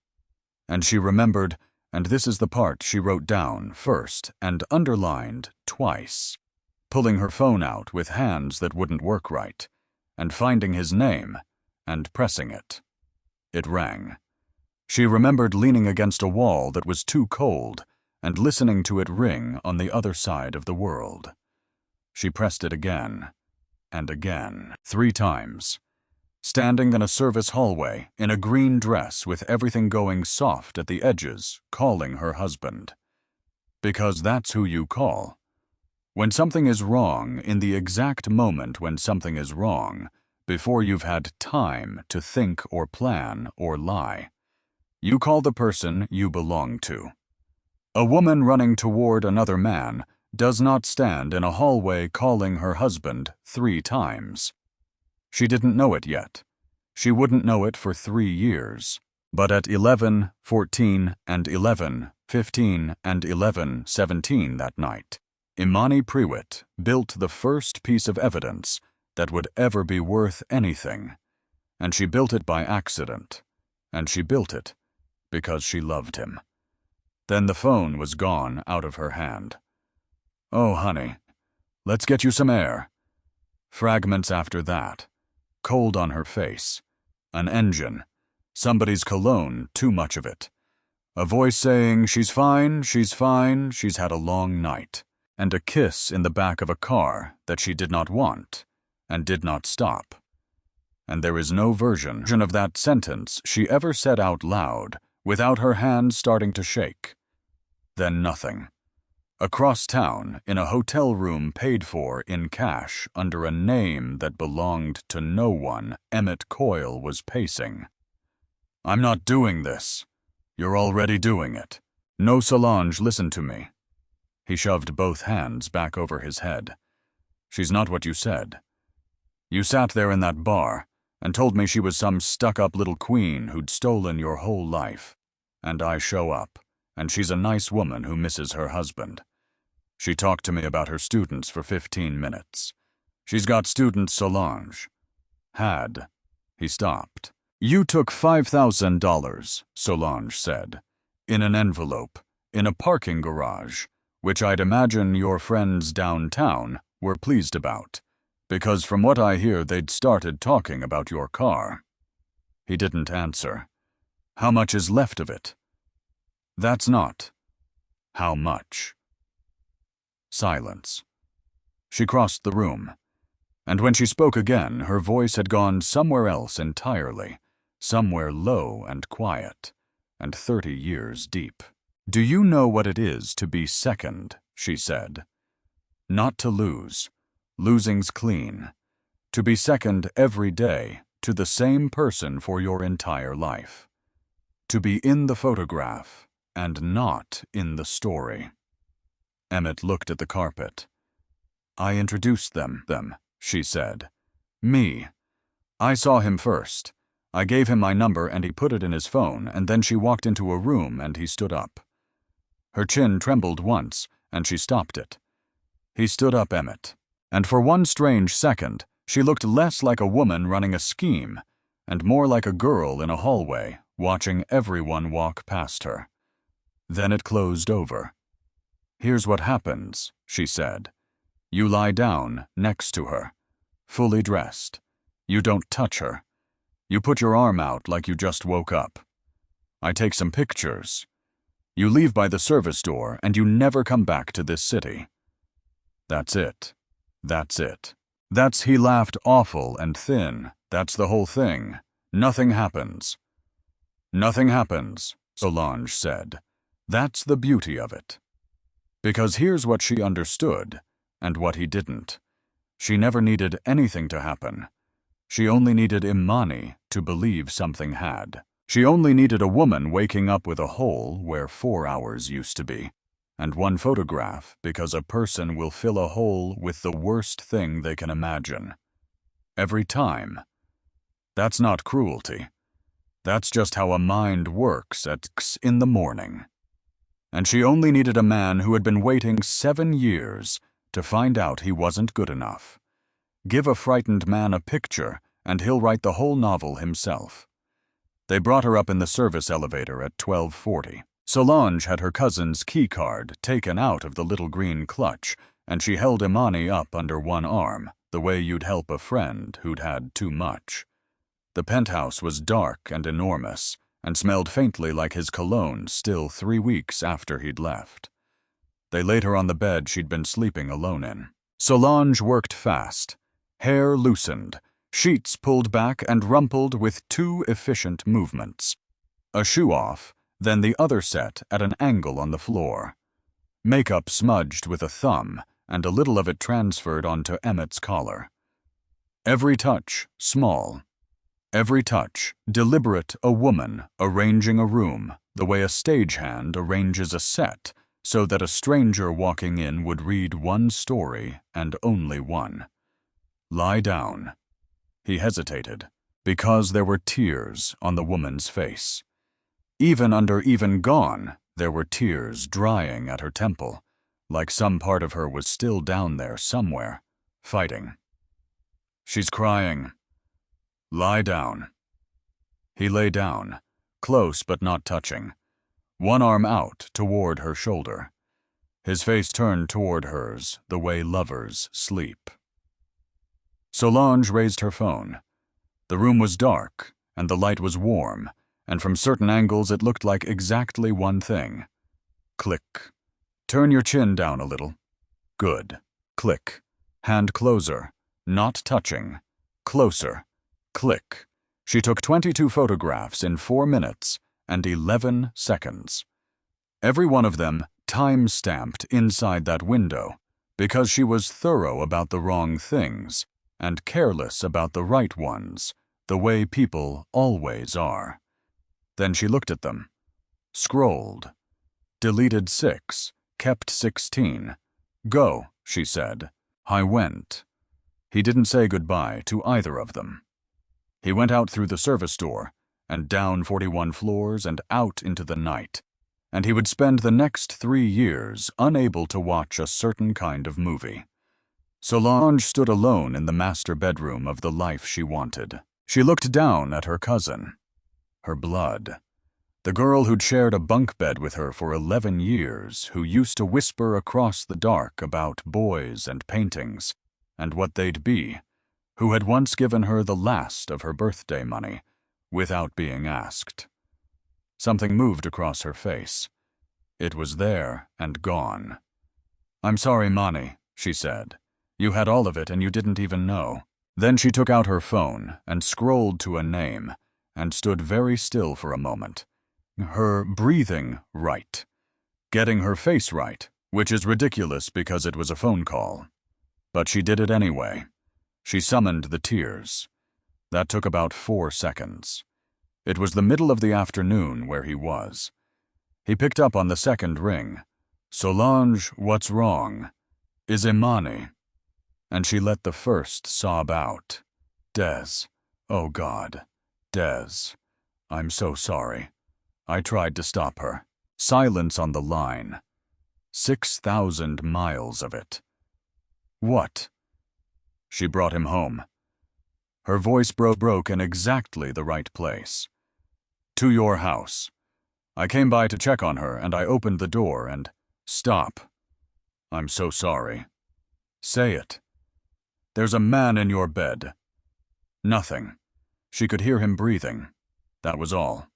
And she remembered, and this is the part she wrote down first and underlined twice, pulling her phone out with hands that wouldn't work right, and finding his name and pressing it. It rang. She remembered leaning against a wall that was too cold and listening to it ring on the other side of the world. She pressed it again, and again, 3 times. Standing in a service hallway, in a green dress with everything going soft at the edges, calling her husband. Because that's who you call. When something is wrong, in the exact moment when something is wrong, before you've had time to think or plan or lie, you call the person you belong to. A woman running toward another man does not stand in a hallway calling her husband 3 times. She didn't know it yet. She wouldn't know it for 3 years. But at 11:14 and 11:15 and 11:17 that night, Imani Prewitt built the first piece of evidence that would ever be worth anything, and she built it by accident, and she built it because she loved him. Then the phone was gone out of her hand. "Oh, honey, let's get you some air." Fragments after that, cold on her face, an engine, somebody's cologne, too much of it, a voice saying, she's fine, she's had a long night, and a kiss in the back of a car that she did not want and did not stop. And there is no version of that sentence she ever said out loud without her hand starting to shake. Then nothing. Across town, in a hotel room paid for in cash under a name that belonged to no one, Emmett Coyle was pacing. "I'm not doing this. You're already doing it. No, Solange, listen to me." He shoved both hands back over his head. "She's not what you said. You sat there in that bar and told me she was some stuck-up little queen who'd stolen your whole life. And I show up, and she's a nice woman who misses her husband. She talked to me about her students for 15 minutes. She's got students, Solange. Had." He stopped. "You took $5,000, Solange said, in an envelope, in a parking garage, which I'd imagine your friends downtown were pleased about, because from what I hear they'd started talking about your car." He didn't answer. "How much is left of it?" "That's not. How much?" Silence. She crossed the room, and when she spoke again, her voice had gone somewhere else entirely, somewhere low and quiet, and 30 years deep. "Do you know what it is to be second?" she said. "Not to lose. Losing's clean. To be second every day to the same person for your entire life. To be in the photograph and not in the story." Emmett looked at the carpet. "I introduced them, she said. "Me. I saw him first. I gave him my number and he put it in his phone, and then she walked into a room and he stood up." Her chin trembled once, and she stopped it. He stood up, Emmett, and for one strange second, she looked less like a woman running a scheme, and more like a girl in a hallway, watching everyone walk past her. Then it closed over. "Here's what happens," she said. "You lie down next to her, fully dressed. You don't touch her. You put your arm out like you just woke up. I take some pictures. You leave by the service door and you never come back to this city. That's it. That's it. That's," he laughed awful and thin. "That's the whole thing. Nothing happens." "Nothing happens," Solange said. "That's the beauty of it." Because here's what she understood, and what he didn't. She never needed anything to happen. She only needed Imani to believe something had. She only needed a woman waking up with a hole where 4 hours used to be, and one photograph because a person will fill a hole with the worst thing they can imagine. Every time. That's not cruelty. That's just how a mind works at 6 in the morning. And she only needed a man who had been waiting 7 years to find out he wasn't good enough. Give a frightened man a picture, and he'll write the whole novel himself. They brought her up in the service elevator at 12:40. Solange had her cousin's key card taken out of the little green clutch, and she held Imani up under one arm, the way you'd help a friend who'd had too much. The penthouse was dark and enormous, and smelled faintly like his cologne still 3 weeks after he'd left. They laid her on the bed she'd been sleeping alone in. Solange worked fast. Hair loosened, sheets pulled back and rumpled with 2 efficient movements. A shoe off, then the other set at an angle on the floor. Makeup smudged with a thumb, and a little of it transferred onto Emmett's collar. Every touch, small. Every touch, deliberate, a woman arranging a room the way a stagehand arranges a set so that a stranger walking in would read one story and only one. "Lie down." He hesitated, because there were tears on the woman's face. Even under even gone, there were tears drying at her temple, like some part of her was still down there somewhere, fighting. She's crying. Lie down. He lay down, close but not touching, one arm out toward her shoulder, his face turned toward hers the way lovers sleep. Solange raised her phone. The room was dark, and the light was warm, and from certain angles it looked like exactly one thing. Click. Turn your chin down a little. Good. Click. Hand closer. Not touching. Closer. Click. She took 22 photographs in 4 minutes and 11 seconds. Every one of them time-stamped inside that window, because she was thorough about the wrong things and careless about the right ones, the way people always are. Then she looked at them, scrolled, deleted 6, kept 16. Go, she said. I went. He didn't say goodbye to either of them. He went out through the service door and down 41 floors and out into the night, and he would spend the next 3 years unable to watch a certain kind of movie. Solange stood alone in the master bedroom of the life she wanted. She looked down at her cousin, her blood, the girl who'd shared a bunk bed with her for 11 years, who used to whisper across the dark about boys and paintings and what they'd be, who had once given her the last of her birthday money without being asked. Something moved across her face. It was there and gone. I'm sorry, Mani, she said. You had all of it and you didn't even know. Then she took out her phone and scrolled to a name and stood very still for a moment. Her breathing right. Getting her face right, which is ridiculous because it was a phone call. But she did it anyway. She summoned the tears. That took about 4 seconds. It was the middle of the afternoon where he was. He picked up on the second ring. Solange, what's wrong? Is Imani? And she let the first sob out. Des. Oh God. Des. I'm so sorry. I tried to stop her. Silence on the line. 6,000 miles of it. What? She brought him home. Her voice broke in exactly the right place. To your house. I came by to check on her, and I opened the door and... Stop. I'm so sorry. Say it. There's a man in your bed. Nothing. She could hear him breathing. That was all.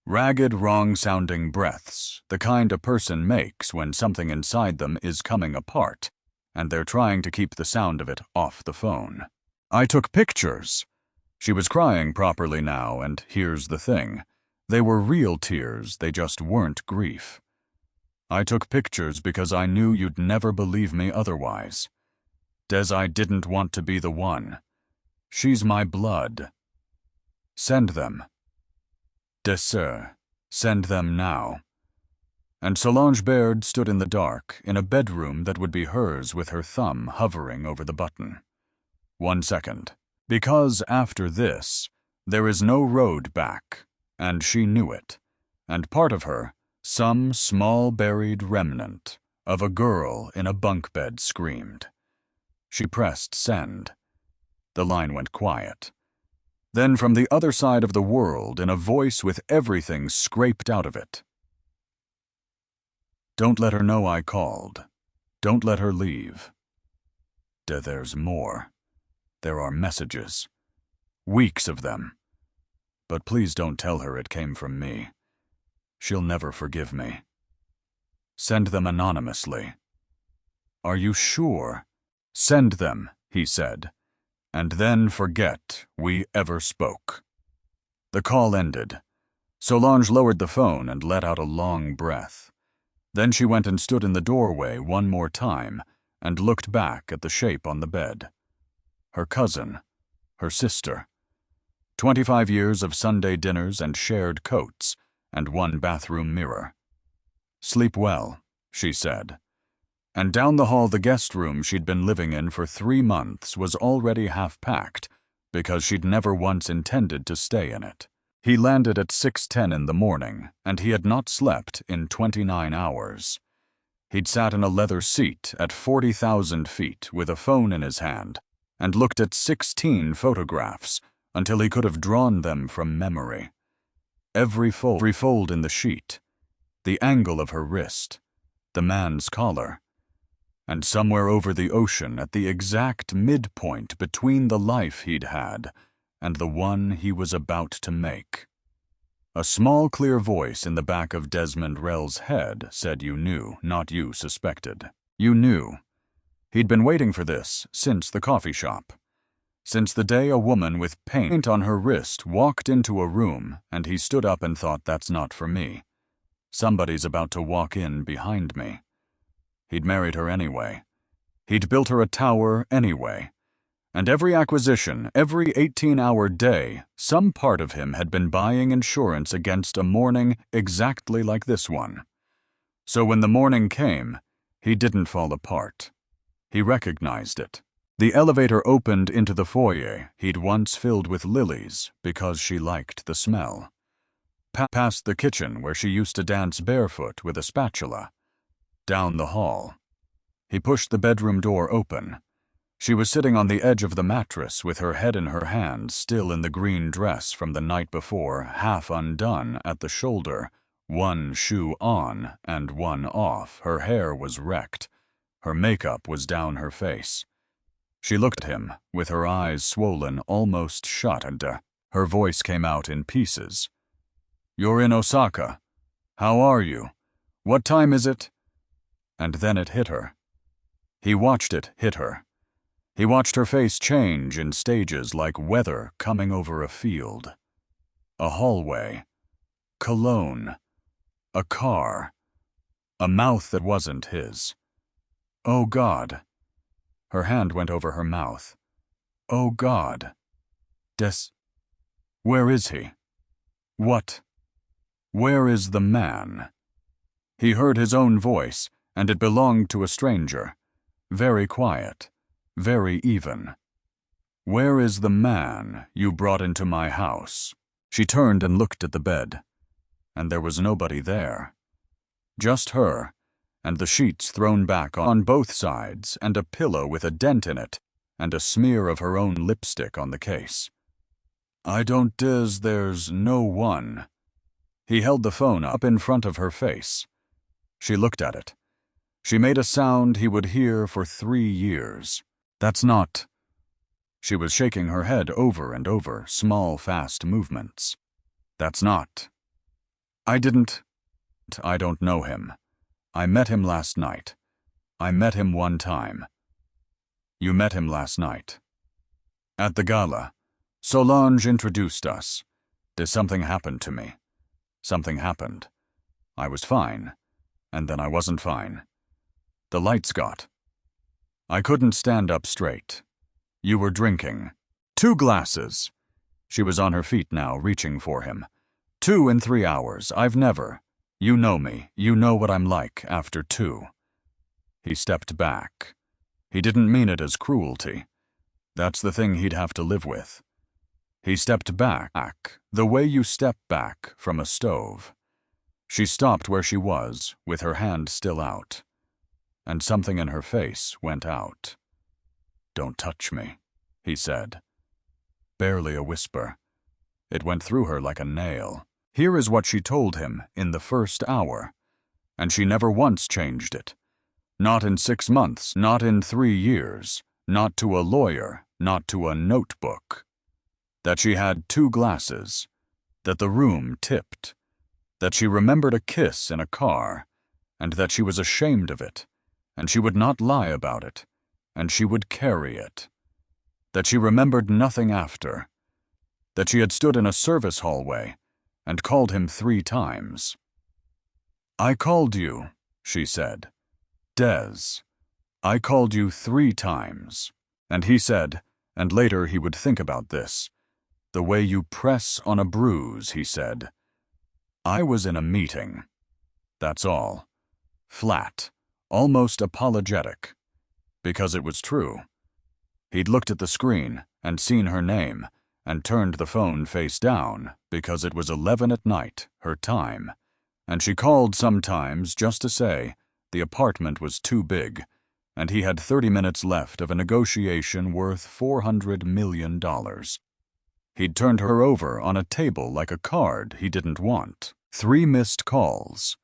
Ragged, wrong-sounding breaths, the kind a person makes when something inside them is coming apart, and they're trying to keep the sound of it off the phone. I took pictures. She was crying properly now, and here's the thing. They were real tears, they just weren't grief. I took pictures because I knew you'd never believe me otherwise. Des, I didn't want to be the one. She's my blood. Send them. Des sir, send them now. And Solange Baird stood in the dark, in a bedroom that would be hers with her thumb hovering over the button. 1 second. Because after this, there is no road back, and she knew it. And part of her, some small buried remnant of a girl in a bunk bed screamed. She pressed send. The line went quiet. Then from the other side of the world, in a voice with everything scraped out of it. Don't let her know I called. Don't let her leave. There's more. There are messages. Weeks of them. But please don't tell her it came from me. She'll never forgive me. Send them anonymously. Are you sure? Send them, he said, and then forget we ever spoke. The call ended. Solange lowered the phone and let out a long breath. Then she went and stood in the doorway one more time and looked back at the shape on the bed. Her cousin, her sister. 25 years of Sunday dinners and shared coats, and 1 bathroom mirror. Sleep well, she said. And down the hall the guest room she'd been living in for 3 months was already half-packed because she'd never once intended to stay in it. He landed at 6:10 in the morning, and he had not slept in 29 hours. He'd sat in a leather seat at 40,000 feet with a phone in his hand and looked at 16 photographs until he could have drawn them from memory. Every fold in the sheet, the angle of her wrist, the man's collar, and somewhere over the ocean at the exact midpoint between the life he'd had and the one he was about to make. A small, clear voice in the back of Desmond Rell's head said you knew, not you suspected. You knew. He'd been waiting for this since the coffee shop. Since the day a woman with paint on her wrist walked into a room and he stood up and thought, that's not for me. Somebody's about to walk in behind me. He'd married her anyway. He'd built her a tower anyway. And every acquisition, every 18-hour day, some part of him had been buying insurance against a morning exactly like this one. So when the morning came, he didn't fall apart. He recognized it. The elevator opened into the foyer he'd once filled with lilies because she liked the smell. Past the kitchen where she used to dance barefoot with a spatula. Down the hall. He pushed the bedroom door open. She was sitting on the edge of the mattress with her head in her hands, still in the green dress from the night before, half undone at the shoulder, one shoe on and one off. Her hair was wrecked. Her makeup was down her face. She looked at him, with her eyes swollen almost shut, and her voice came out in pieces. "You're in Osaka. How are you? What time is it?" And then it hit her. He watched it hit her. He watched her face change in stages like weather coming over a field. A hallway. Cologne. A car. A mouth that wasn't his. Oh, God. Her hand went over her mouth. Oh, God. Where is he? What? Where is the man? He heard his own voice, and it belonged to a stranger. Very quiet. Very even. Where is the man you brought into my house? She turned and looked at the bed. And there was nobody there. Just her, and the sheets thrown back on both sides, and a pillow with a dent in it, and a smear of her own lipstick on the case. There's no one. He held the phone up in front of her face. She looked at it. She made a sound he would hear for 3 years. That's not. She was shaking her head over and over, small, fast movements. That's not. I don't know him. I met him last night. I met him one time. You met him last night. At the gala. Solange introduced us. Did something happen to me? Something happened. I was fine, and then I wasn't fine. The lights got. I couldn't stand up straight. You were drinking. 2 glasses. She was on her feet now, reaching for him. 2 in 3 hours. I've never. You know me. You know what I'm like after 2. He stepped back. He didn't mean it as cruelty. That's the thing he'd have to live with. He stepped back, the way you step back from a stove. She stopped where she was, with her hand still out. And something in her face went out. Don't touch me, he said. Barely a whisper. It went through her like a nail. Here is what she told him in the first hour. And she never once changed it. Not in 6 months, not in 3 years, not to a lawyer, not to a notebook. That she had 2 glasses, that the room tipped, that she remembered a kiss in a car, and that she was ashamed of it, and she would not lie about it, and she would carry it. That she remembered nothing after. That she had stood in a service hallway and called him 3 times. I called you, she said. Des. I called you 3 times. And he said, and later he would think about this, the way you press on a bruise, he said. I was in a meeting. That's all. Flat. Almost apologetic. Because it was true. He'd looked at the screen and seen her name, and turned the phone face down because it was 11 at night, her time, and she called sometimes just to say the apartment was too big and he had 30 minutes left of a negotiation worth $400 million. He'd turned her over on a table like a card he didn't want. 3 missed calls.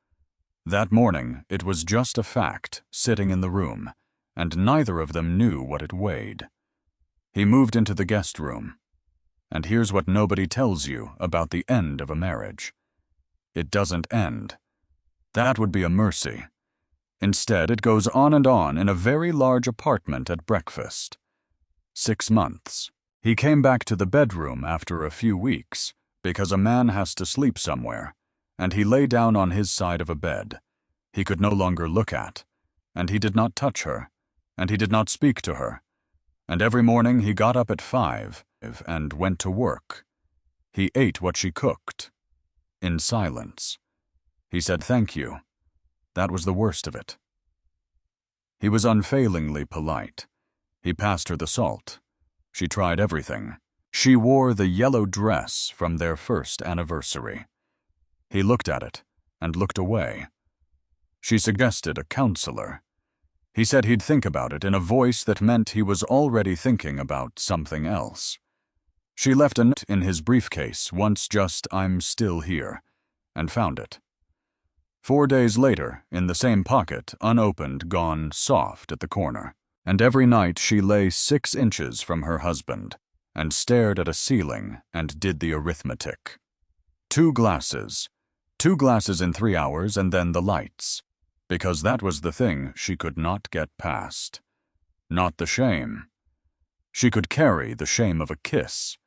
That morning, it was just a fact sitting in the room, and neither of them knew what it weighed. He moved into the guest room. And here's what nobody tells you about the end of a marriage. It doesn't end. That would be a mercy. Instead, it goes on and on in a very large apartment at breakfast. 6 months. He came back to the bedroom after a few weeks, because a man has to sleep somewhere, and he lay down on his side of a bed. He could no longer look at, and he did not touch her, and he did not speak to her. And every morning he got up at 5 and went to work. He ate what she cooked. In silence. He said thank you. That was the worst of it. He was unfailingly polite. He passed her the salt. She tried everything. She wore the yellow dress from their first anniversary. He looked at it and looked away. She suggested a counselor. He said he'd think about it in a voice that meant he was already thinking about something else. She left a note in his briefcase, once just "I'm still here," and found it. 4 days later, in the same pocket, unopened, gone soft at the corner. And every night she lay 6 inches from her husband and stared at a ceiling and did the arithmetic. 2 glasses. 2 glasses in 3 hours and then the lights. Because that was the thing she could not get past. Not the shame. She could carry the shame of a kiss.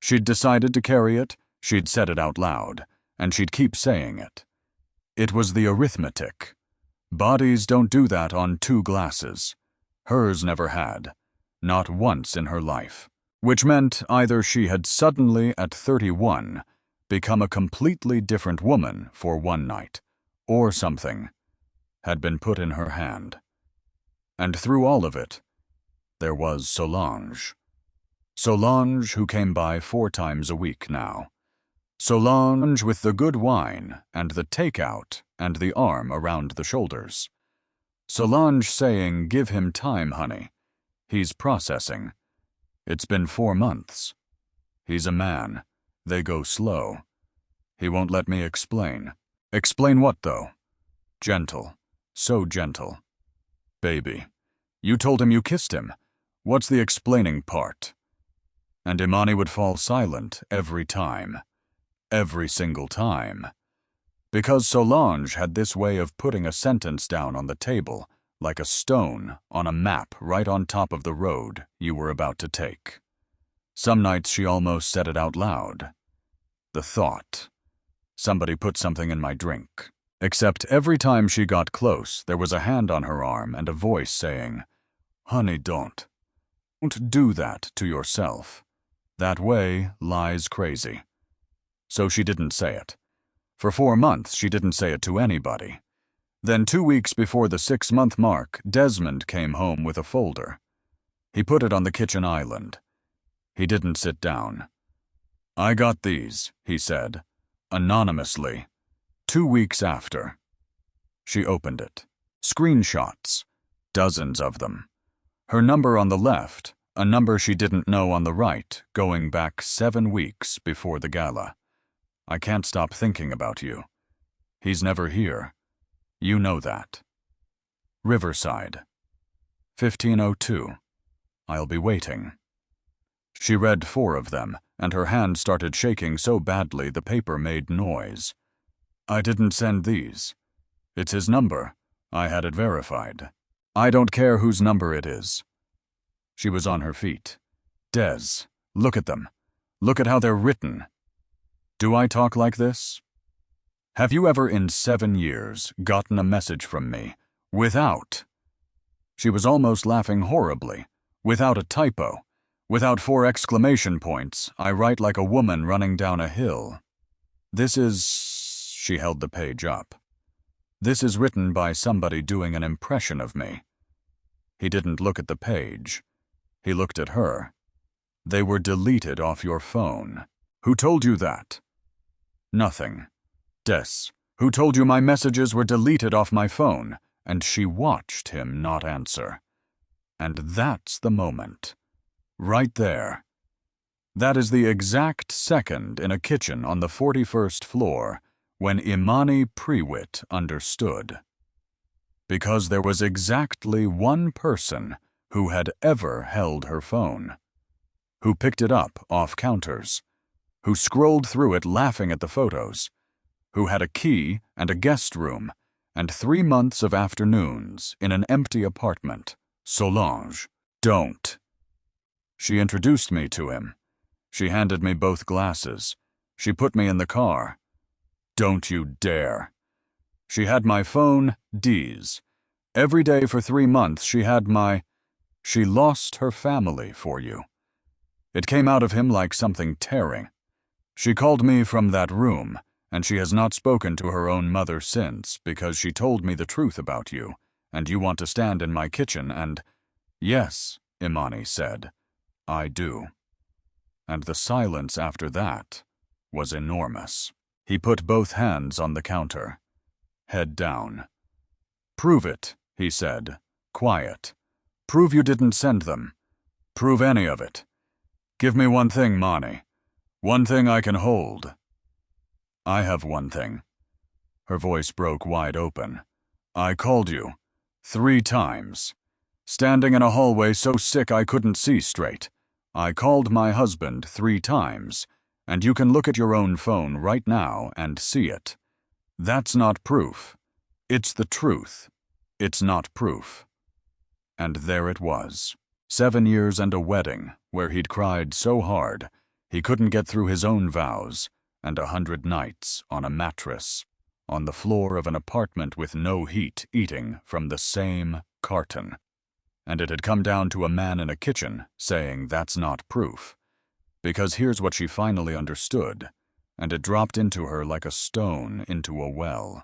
She'd decided to carry it, she'd said it out loud, and she'd keep saying it. It was the arithmetic. Bodies don't do that on 2 glasses. Hers never had. Not once in her life. Which meant either she had suddenly, at 31, become a completely different woman for one night, or something had been put in her hand. And through all of it, there was Solange. Solange, who came by 4 times a week now. Solange with the good wine and the takeout and the arm around the shoulders. Solange saying, "Give him time, honey. He's processing. It's been 4 months. He's a man. They go slow. He won't let me explain." Explain what, though? Gentle. So gentle. "Baby, you told him you kissed him. What's the explaining part?" And Imani would fall silent every time. Every single time. Because Solange had this way of putting a sentence down on the table, like a stone on a map right on top of the road you were about to take. Some nights she almost said it out loud. The thought. Somebody put something in my drink. Except every time she got close, there was a hand on her arm and a voice saying, "Honey, don't. Don't do that to yourself. That way lies crazy." So she didn't say it. For 4 months, she didn't say it to anybody. Then 2 weeks before the 6-month mark, Desmond came home with a folder. He put it on the kitchen island. He didn't sit down. "I got these," he said, anonymously, 2 weeks after. She opened it. Screenshots. Dozens of them. Her number on the left, a number she didn't know on the right, going back 7 weeks before the gala. "I can't stop thinking about you. He's never here. You know that." Riverside. 15:02. "I'll be waiting." She read 4 of them, and her hand started shaking so badly the paper made noise. "I didn't send these. It's his number. I had it verified. I don't care whose number it is." She was on her feet. "Des, look at them. Look at how they're written. Do I talk like this? Have you ever in 7 years gotten a message from me without—" She was almost laughing horribly. "Without a typo. Without 4 exclamation points. I write like a woman running down a hill. This is—" She held the page up. "This is written by somebody doing an impression of me." He didn't look at the page. He looked at her. They were deleted off your phone. Who told you that? Nothing. Des. Who told you my messages were deleted off my phone? And she watched him not answer. And that's the moment. Right there. That is the exact second in a kitchen on the 41st floor when Imani Prewitt understood. Because there was exactly one person who had ever held her phone, who picked it up off counters, who scrolled through it laughing at the photos, who had a key and a guest room and 3 months of afternoons in an empty apartment. Solange, don't. She introduced me to him. She handed me both glasses. She put me in the car. Don't you dare. She had my phone, D's. Every day for 3 months she had my... She lost her family for you. It came out of him like something tearing. She called me from that room, and she has not spoken to her own mother since because she told me the truth about you, and you want to stand in my kitchen and... Yes, Imani said. I do. And the silence after that was enormous. He put both hands on the counter, head down. Prove it, he said, quiet. Prove you didn't send them. Prove any of it. Give me one thing, Mani. One thing I can hold. I have one thing. Her voice broke wide open. I called you. 3 times. Standing in a hallway so sick I couldn't see straight. I called my husband 3 times, and you can look at your own phone right now and see it. That's not proof. It's the truth. It's not proof. And there it was. 7 years and a wedding where he'd cried so hard he couldn't get through his own vows, and 100 nights on a mattress, on the floor of an apartment with no heat, eating from the same carton. And it had come down to a man in a kitchen saying that's not proof. Because here's what she finally understood, and it dropped into her like a stone into a well.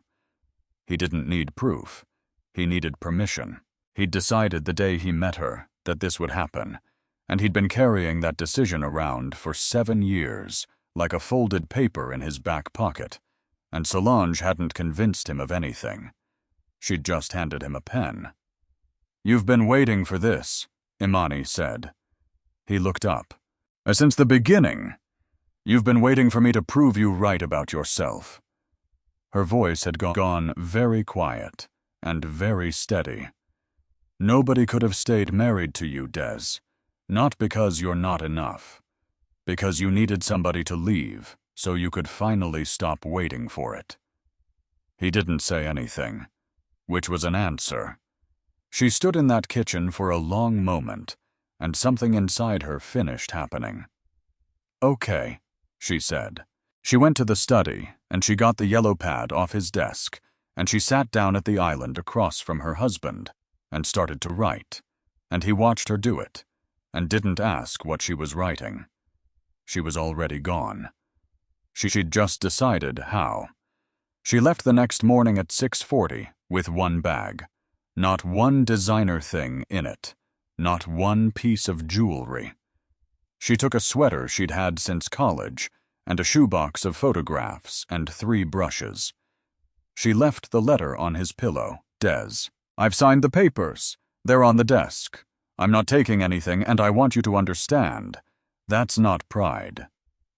He didn't need proof. He needed permission. He'd decided the day he met her that this would happen, and he'd been carrying that decision around for 7 years, like a folded paper in his back pocket, and Solange hadn't convinced him of anything. She'd just handed him a pen. You've been waiting for this, Imani said. He looked up. Since the beginning. You've been waiting for me to prove you right about yourself. Her voice had gone very quiet and very steady. Nobody could have stayed married to you, Des. Not because you're not enough. Because you needed somebody to leave so you could finally stop waiting for it. He didn't say anything, which was an answer. She stood in that kitchen for a long moment, and something inside her finished happening. Okay, she said. She went to the study, and she got the yellow pad off his desk, and she sat down at the island across from her husband, and started to write, and he watched her do it, and didn't ask what she was writing. She was already gone. She'd just decided how. She left the next morning at 6:40 with 1 bag. Not one designer thing in it. Not one piece of jewelry. She took a sweater she'd had since college and a shoebox of photographs and 3 brushes. She left the letter on his pillow. Des, I've signed the papers. They're on the desk. I'm not taking anything, and I want you to understand. That's not pride.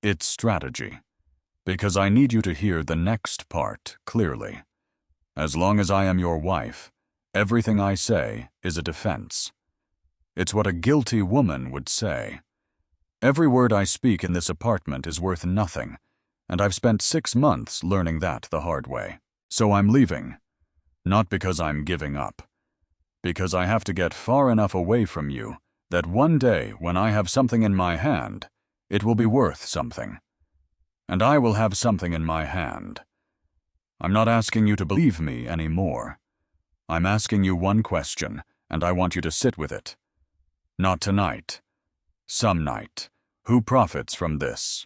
It's strategy. Because I need you to hear the next part clearly. As long as I am your wife, everything I say is a defense. It's what a guilty woman would say. Every word I speak in this apartment is worth nothing, and I've spent 6 months learning that the hard way. So I'm leaving. Not because I'm giving up. Because I have to get far enough away from you that one day when I have something in my hand, it will be worth something. And I will have something in my hand. I'm not asking you to believe me anymore. I'm asking you one question, and I want you to sit with it. Not tonight. Some night. Who profits from this?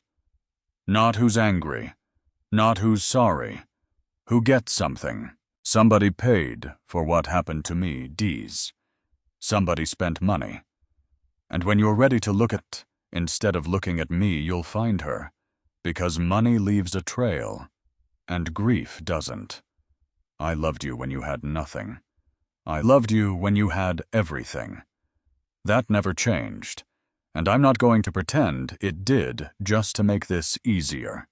Not who's angry. Not who's sorry. Who gets something. Somebody paid for what happened to me, D's. Somebody spent money. And when you're ready to look at Instead of looking at me, you'll find her. Because money leaves a trail, and grief doesn't. I loved you when you had nothing. I loved you when you had everything. That never changed, and I'm not going to pretend it did just to make this easier.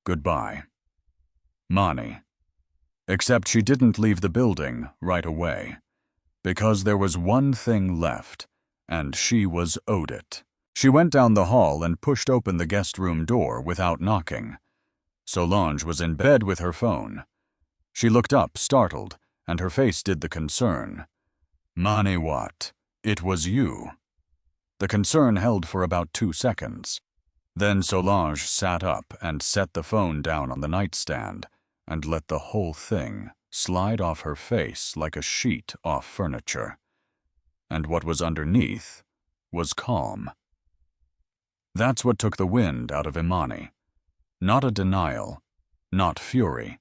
Goodbye. Mani. Except she didn't leave the building right away, because there was one thing left, and she was owed it. She went down the hall and pushed open the guest room door without knocking. Solange was in bed with her phone. She looked up, startled, and her face did the concern. Mani, what? It was you. The concern held for about 2 seconds. Then Solange sat up and set the phone down on the nightstand and let the whole thing slide off her face like a sheet off furniture. And what was underneath was calm. That's what took the wind out of Imani. Not a denial, not fury.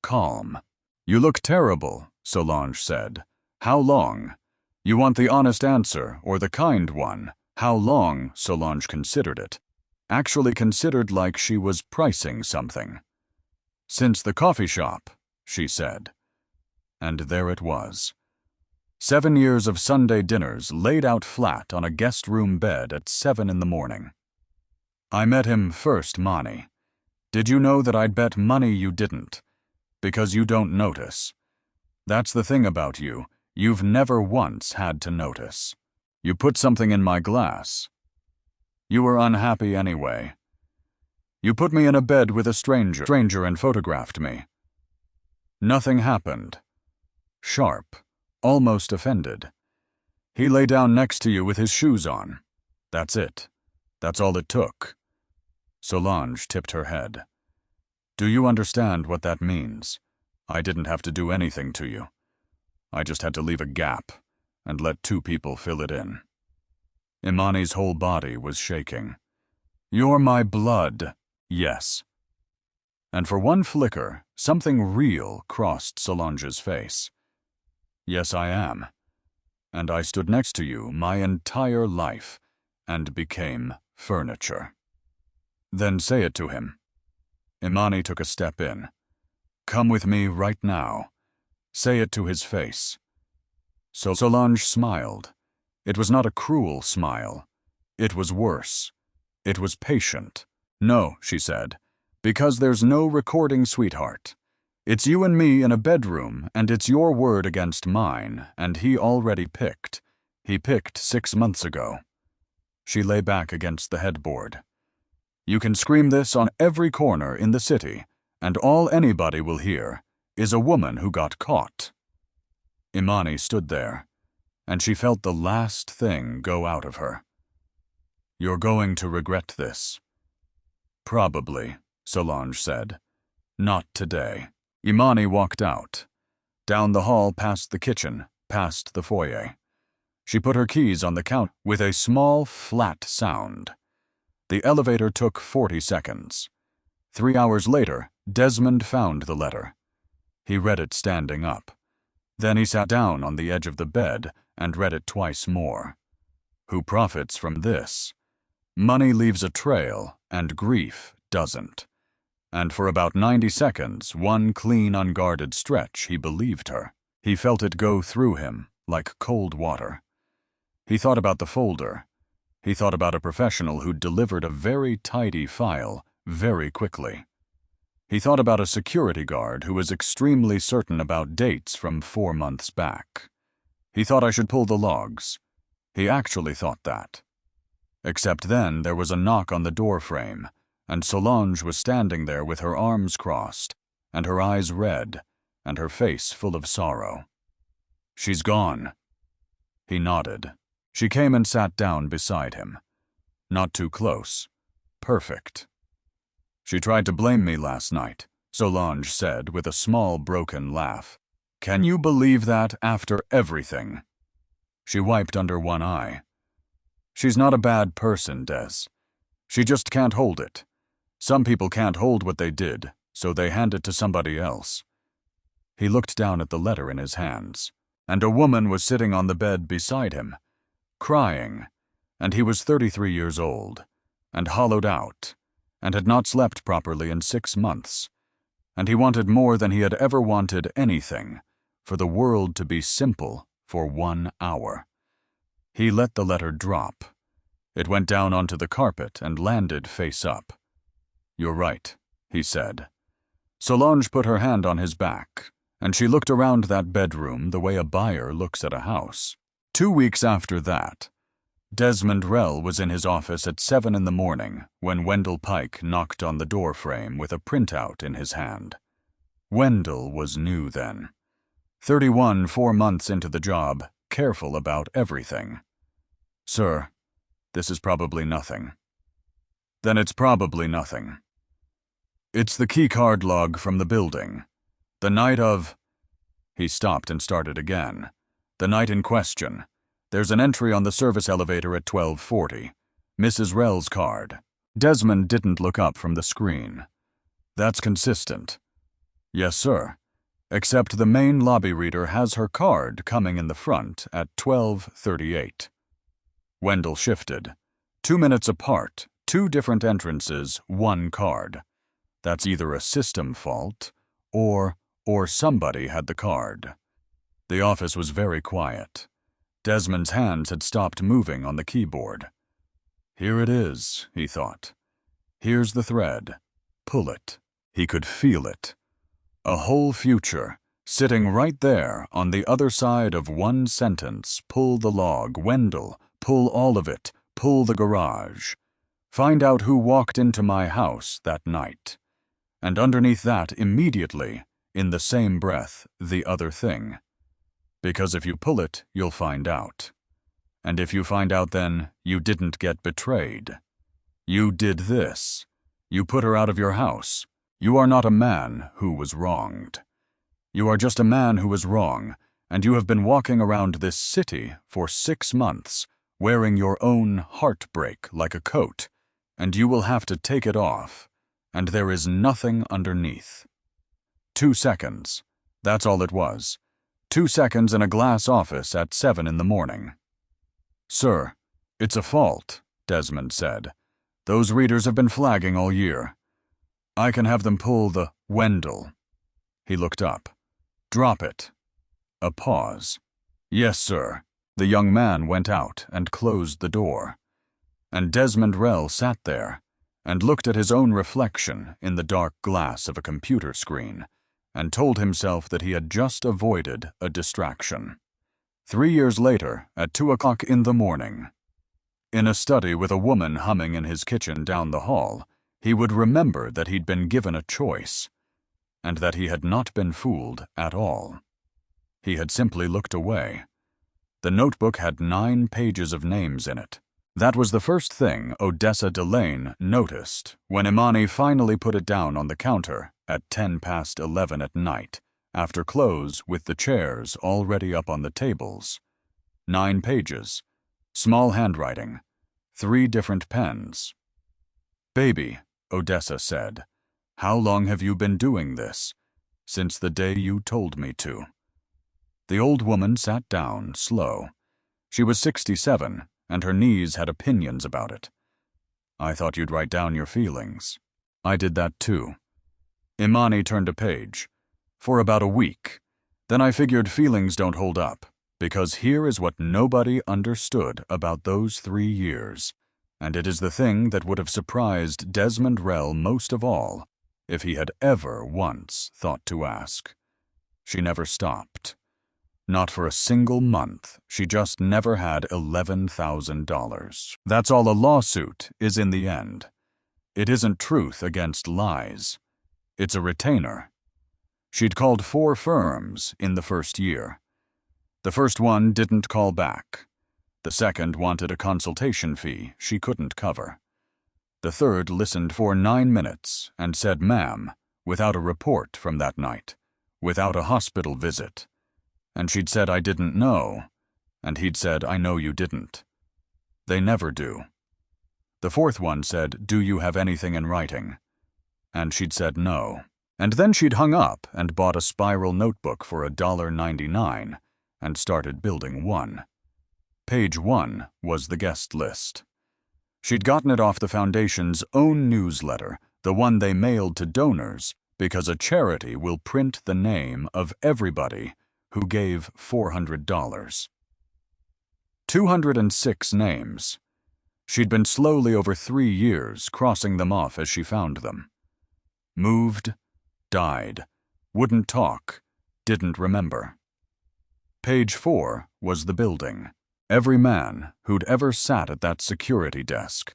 Calm. You look terrible, Solange said. How long? You want the honest answer, or the kind one? How long? Solange considered it. Actually considered like she was pricing something. Since the coffee shop, she said. And there it was. 7 years of Sunday dinners laid out flat on a guest room bed at 7 in the morning. I met him first, Mani. Did you know that I'd bet money you didn't? Because you don't notice. That's the thing about you. You've never once had to notice. You put something in my glass. You were unhappy anyway. You put me in a bed with a stranger and photographed me. Nothing happened. Sharp, almost offended. He lay down next to you with his shoes on. That's it. That's all it took. Solange tipped her head. Do you understand what that means? I didn't have to do anything to you. I just had to leave a gap and let 2 people fill it in. Imani's whole body was shaking. You're my blood, yes. And for one flicker, something real crossed Solange's face. Yes, I am. And I stood next to you my entire life and became furniture. Then say it to him. Imani took a step in. Come with me right now. Say it to his face. So Solange smiled. It was not a cruel smile. It was worse. It was patient. No, she said, because there's no recording, sweetheart. It's you and me in a bedroom, and it's your word against mine, and he already picked. He picked 6 months ago. She lay back against the headboard. You can scream this on every corner in the city, and all anybody will hear is a woman who got caught. Imani stood there, and she felt the last thing go out of her. You're going to regret this. Probably, Solange said. Not today. Imani walked out. Down the hall past the kitchen, past the foyer. She put her keys on the counter with a small, flat sound. The elevator took 40 seconds. 3 hours later, Desmond found the letter. He read it standing up. Then he sat down on the edge of the bed and read it twice more. Who profits from this? Money leaves a trail, and grief doesn't. And for about 90 seconds, one clean, unguarded stretch, he believed her. He felt it go through him like cold water. He thought about the folder. He thought about a professional who'd delivered a very tidy file very quickly. He thought about a security guard who was extremely certain about dates from 4 months back. He thought I should pull the logs. He actually thought that. Except then there was a knock on the door frame, and Solange was standing there with her arms crossed, and her eyes red, and her face full of sorrow. She's gone. He nodded. She came and sat down beside him. Not too close. Perfect. She tried to blame me last night, Solange said with a small broken laugh. Can you believe that after everything? She wiped under one eye. She's not a bad person, Des. She just can't hold it. Some people can't hold what they did, so they hand it to somebody else. He looked down at the letter in his hands, and a woman was sitting on the bed beside him, crying, and he was 33 years old, and hollowed out, and had not slept properly in 6 months, and he wanted more than he had ever wanted anything, for the world to be simple for 1 hour. He let the letter drop. It went down onto the carpet and landed face up. "You're right," he said. Solange put her hand on his back, and she looked around that bedroom the way a buyer looks at a house. 2 weeks after that, Desmond Rell was in his office at 7 in the morning when Wendell Pike knocked on the doorframe with a printout in his hand. Wendell was new then. 31, 4 months into the job, careful about everything. "Sir, this is probably nothing." "Then it's probably nothing. It's the keycard log from the building. The night of—" He stopped and started again. "The night in question. There's an entry on the service elevator at 12:40. Mrs. Rell's card." Desmond didn't look up from the screen. "That's consistent." "Yes, sir. Except the main lobby reader has her card coming in the front at 12:38. Wendell shifted. 2 minutes apart, 2 different entrances, 1 card. That's either a system fault, or somebody had the card. The office was very quiet. Desmond's hands had stopped moving on the keyboard. "Here it is," he thought. "Here's the thread. Pull it." He could feel it. A whole future, sitting right there on the other side of 1 sentence. Pull the log, Wendell. Pull all of it. Pull the garage. Find out who walked into my house that night. And underneath that, immediately, in the same breath, the other thing. Because if you pull it, you'll find out. And if you find out, then you didn't get betrayed. You did this. You put her out of your house. You are not a man who was wronged. You are just a man who was wrong, and you have been walking around this city for 6 months, wearing your own heartbreak like a coat, and you will have to take it off, and there is nothing underneath. 2 seconds. That's all it was. 2 seconds in a glass office at 7 in the morning. "Sir, it's a fault," Desmond said. "Those readers have been flagging all year. I can have them pull the Wendell." He looked up. "Drop it." A pause. "Yes, sir." The young man went out and closed the door. And Desmond Rell sat there and looked at his own reflection in the dark glass of a computer screen and told himself that he had just avoided a distraction. 3 years later, at 2 o'clock in the morning, in a study with a woman humming in his kitchen down the hall, he would remember that he'd been given a choice, and that he had not been fooled at all. He had simply looked away. The notebook had 9 pages of names in it. That was the first thing Odessa Delane noticed when Imani finally put it down on the counter at 10 past 11 at night, after close with the chairs already up on the tables. 9 pages, small handwriting, 3 different pens. "Baby," Odessa said, "how long have you been doing this?" "Since the day you told me to." The old woman sat down, slow. She was 67, and her knees had opinions about it. "I thought you'd write down your feelings." "I did that too." Imani turned a page. "For about a week. Then I figured feelings don't hold up, because here is what nobody understood about those 3 years, and it is the thing that would have surprised Desmond Rell most of all, if he had ever once thought to ask." She never stopped. Not for a single month. She just never had $11,000. That's all a lawsuit is in the end. It isn't truth against lies. It's a retainer. She'd called 4 firms in the first year. The first one didn't call back. The second wanted a consultation fee she couldn't cover. The third listened for 9 minutes and said, "Ma'am," without a report from that night, without a hospital visit. And she'd said, "I didn't know," and he'd said, "I know you didn't." They never do. The fourth one said, "Do you have anything in writing?" And she'd said no. And then she'd hung up and bought a spiral notebook for $1.99 and started building one. Page 1 was the guest list. She'd gotten it off the foundation's own newsletter, the one they mailed to donors, because a charity will print the name of everybody who gave $400. 206 names. She'd been slowly over 3 years crossing them off as she found them. Moved, died, wouldn't talk, didn't remember. Page 4 was the building. Every man who'd ever sat at that security desk.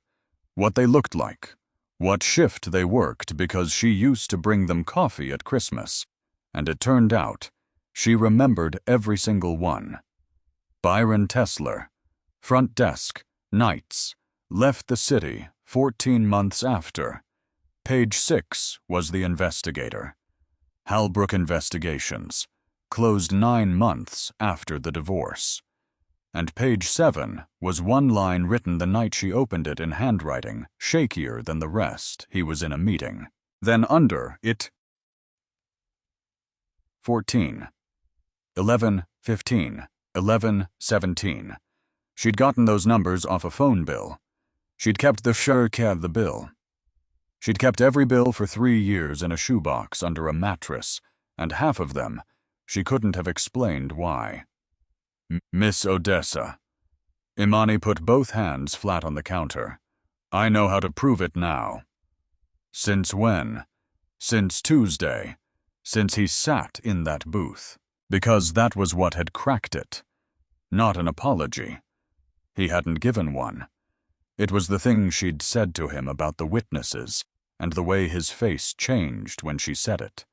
What they looked like. What shift they worked, because she used to bring them coffee at Christmas. And it turned out, she remembered every single one. Byron Tesler. Front desk. Nights. Left the city 14 months after. Page 6 was the investigator. Halbrook Investigations. Closed 9 months after the divorce. And page 7 was one line written the night she opened it in handwriting, shakier than the rest. He was in a meeting. Then under it, 14, 11, 15, 11, 17. She'd gotten those numbers off a phone bill. She'd kept the bill. She'd kept every bill for 3 years in a shoebox under a mattress, and half of them, she couldn't have explained why. Miss Odessa. Imani put both hands flat on the counter. I know how to prove it now. Since when? Since Tuesday. Since he sat in that booth. Because that was what had cracked it. Not an apology. He hadn't given one. It was the thing she'd said to him about the witnesses, and the way his face changed when she said it.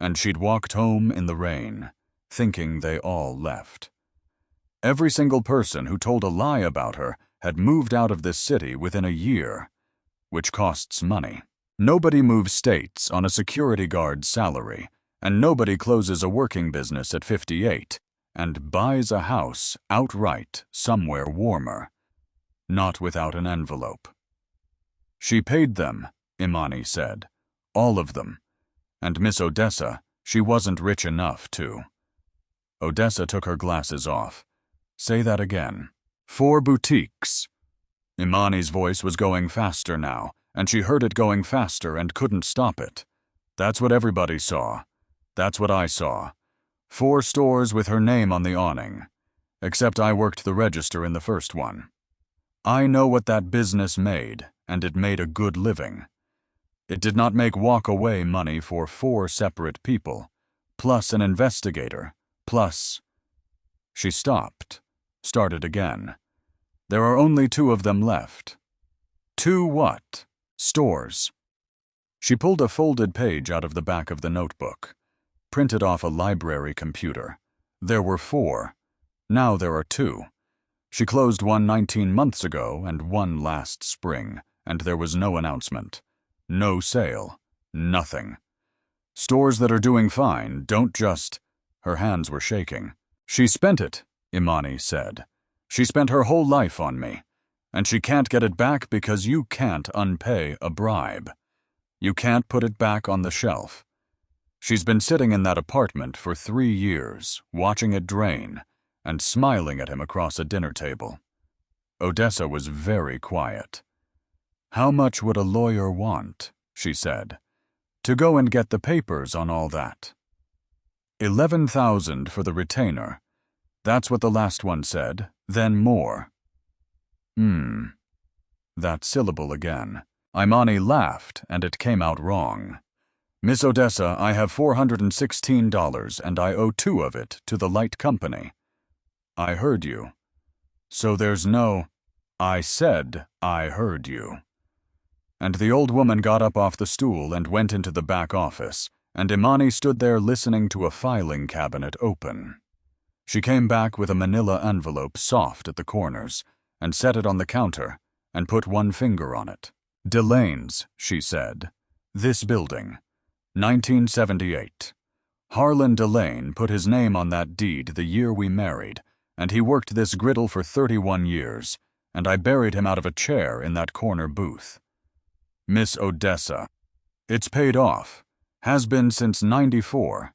And she'd walked home in the rain, thinking they all left. Every single person who told a lie about her had moved out of this city within a year, which costs money. Nobody moves states on a security guard's salary, and nobody closes a working business at 58 and buys a house outright somewhere warmer, not without an envelope. She paid them, Imani said, all of them, and Miss Odessa, she wasn't rich enough to. Odessa took her glasses off. Say that again. 4 boutiques. Imani's voice was going faster now, and she heard it going faster and couldn't stop it. That's what everybody saw. That's what I saw. 4 stores with her name on the awning. Except I worked the register in the first one. I know what that business made, and it made a good living. It did not make walk-away money for 4 separate people, plus an investigator, plus... She stopped. Started again. There are only 2 of them left. 2 what? Stores. She pulled a folded page out of the back of the notebook. Printed off a library computer. There were 4. Now there are 2. She closed one 19 months ago and one last spring, and there was no announcement. No sale. Nothing. Stores that are doing fine don't just... Her hands were shaking. She spent it, Imani said. She spent her whole life on me, and she can't get it back because you can't unpay a bribe. You can't put it back on the shelf. She's been sitting in that apartment for 3 years, watching it drain, and smiling at him across a dinner table. Odessa was very quiet. How much would a lawyer want, she said, to go and get the papers on all that? 11,000 for the retainer. That's what the last one said, then more. That syllable again. Imani laughed, and it came out wrong. Miss Odessa, I have $416, and I owe 2 of it to the light company. I heard you. So there's no... I said I heard you. And the old woman got up off the stool and went into the back office, and Imani stood there listening to a filing cabinet open. She came back with a manila envelope soft at the corners, and set it on the counter, and put one finger on it. Delane's, she said. This building. 1978. Harlan Delane put his name on that deed the year we married, and he worked this griddle for 31 years, and I buried him out of a chair in that corner booth. Miss Odessa. It's paid off. Has been since '94.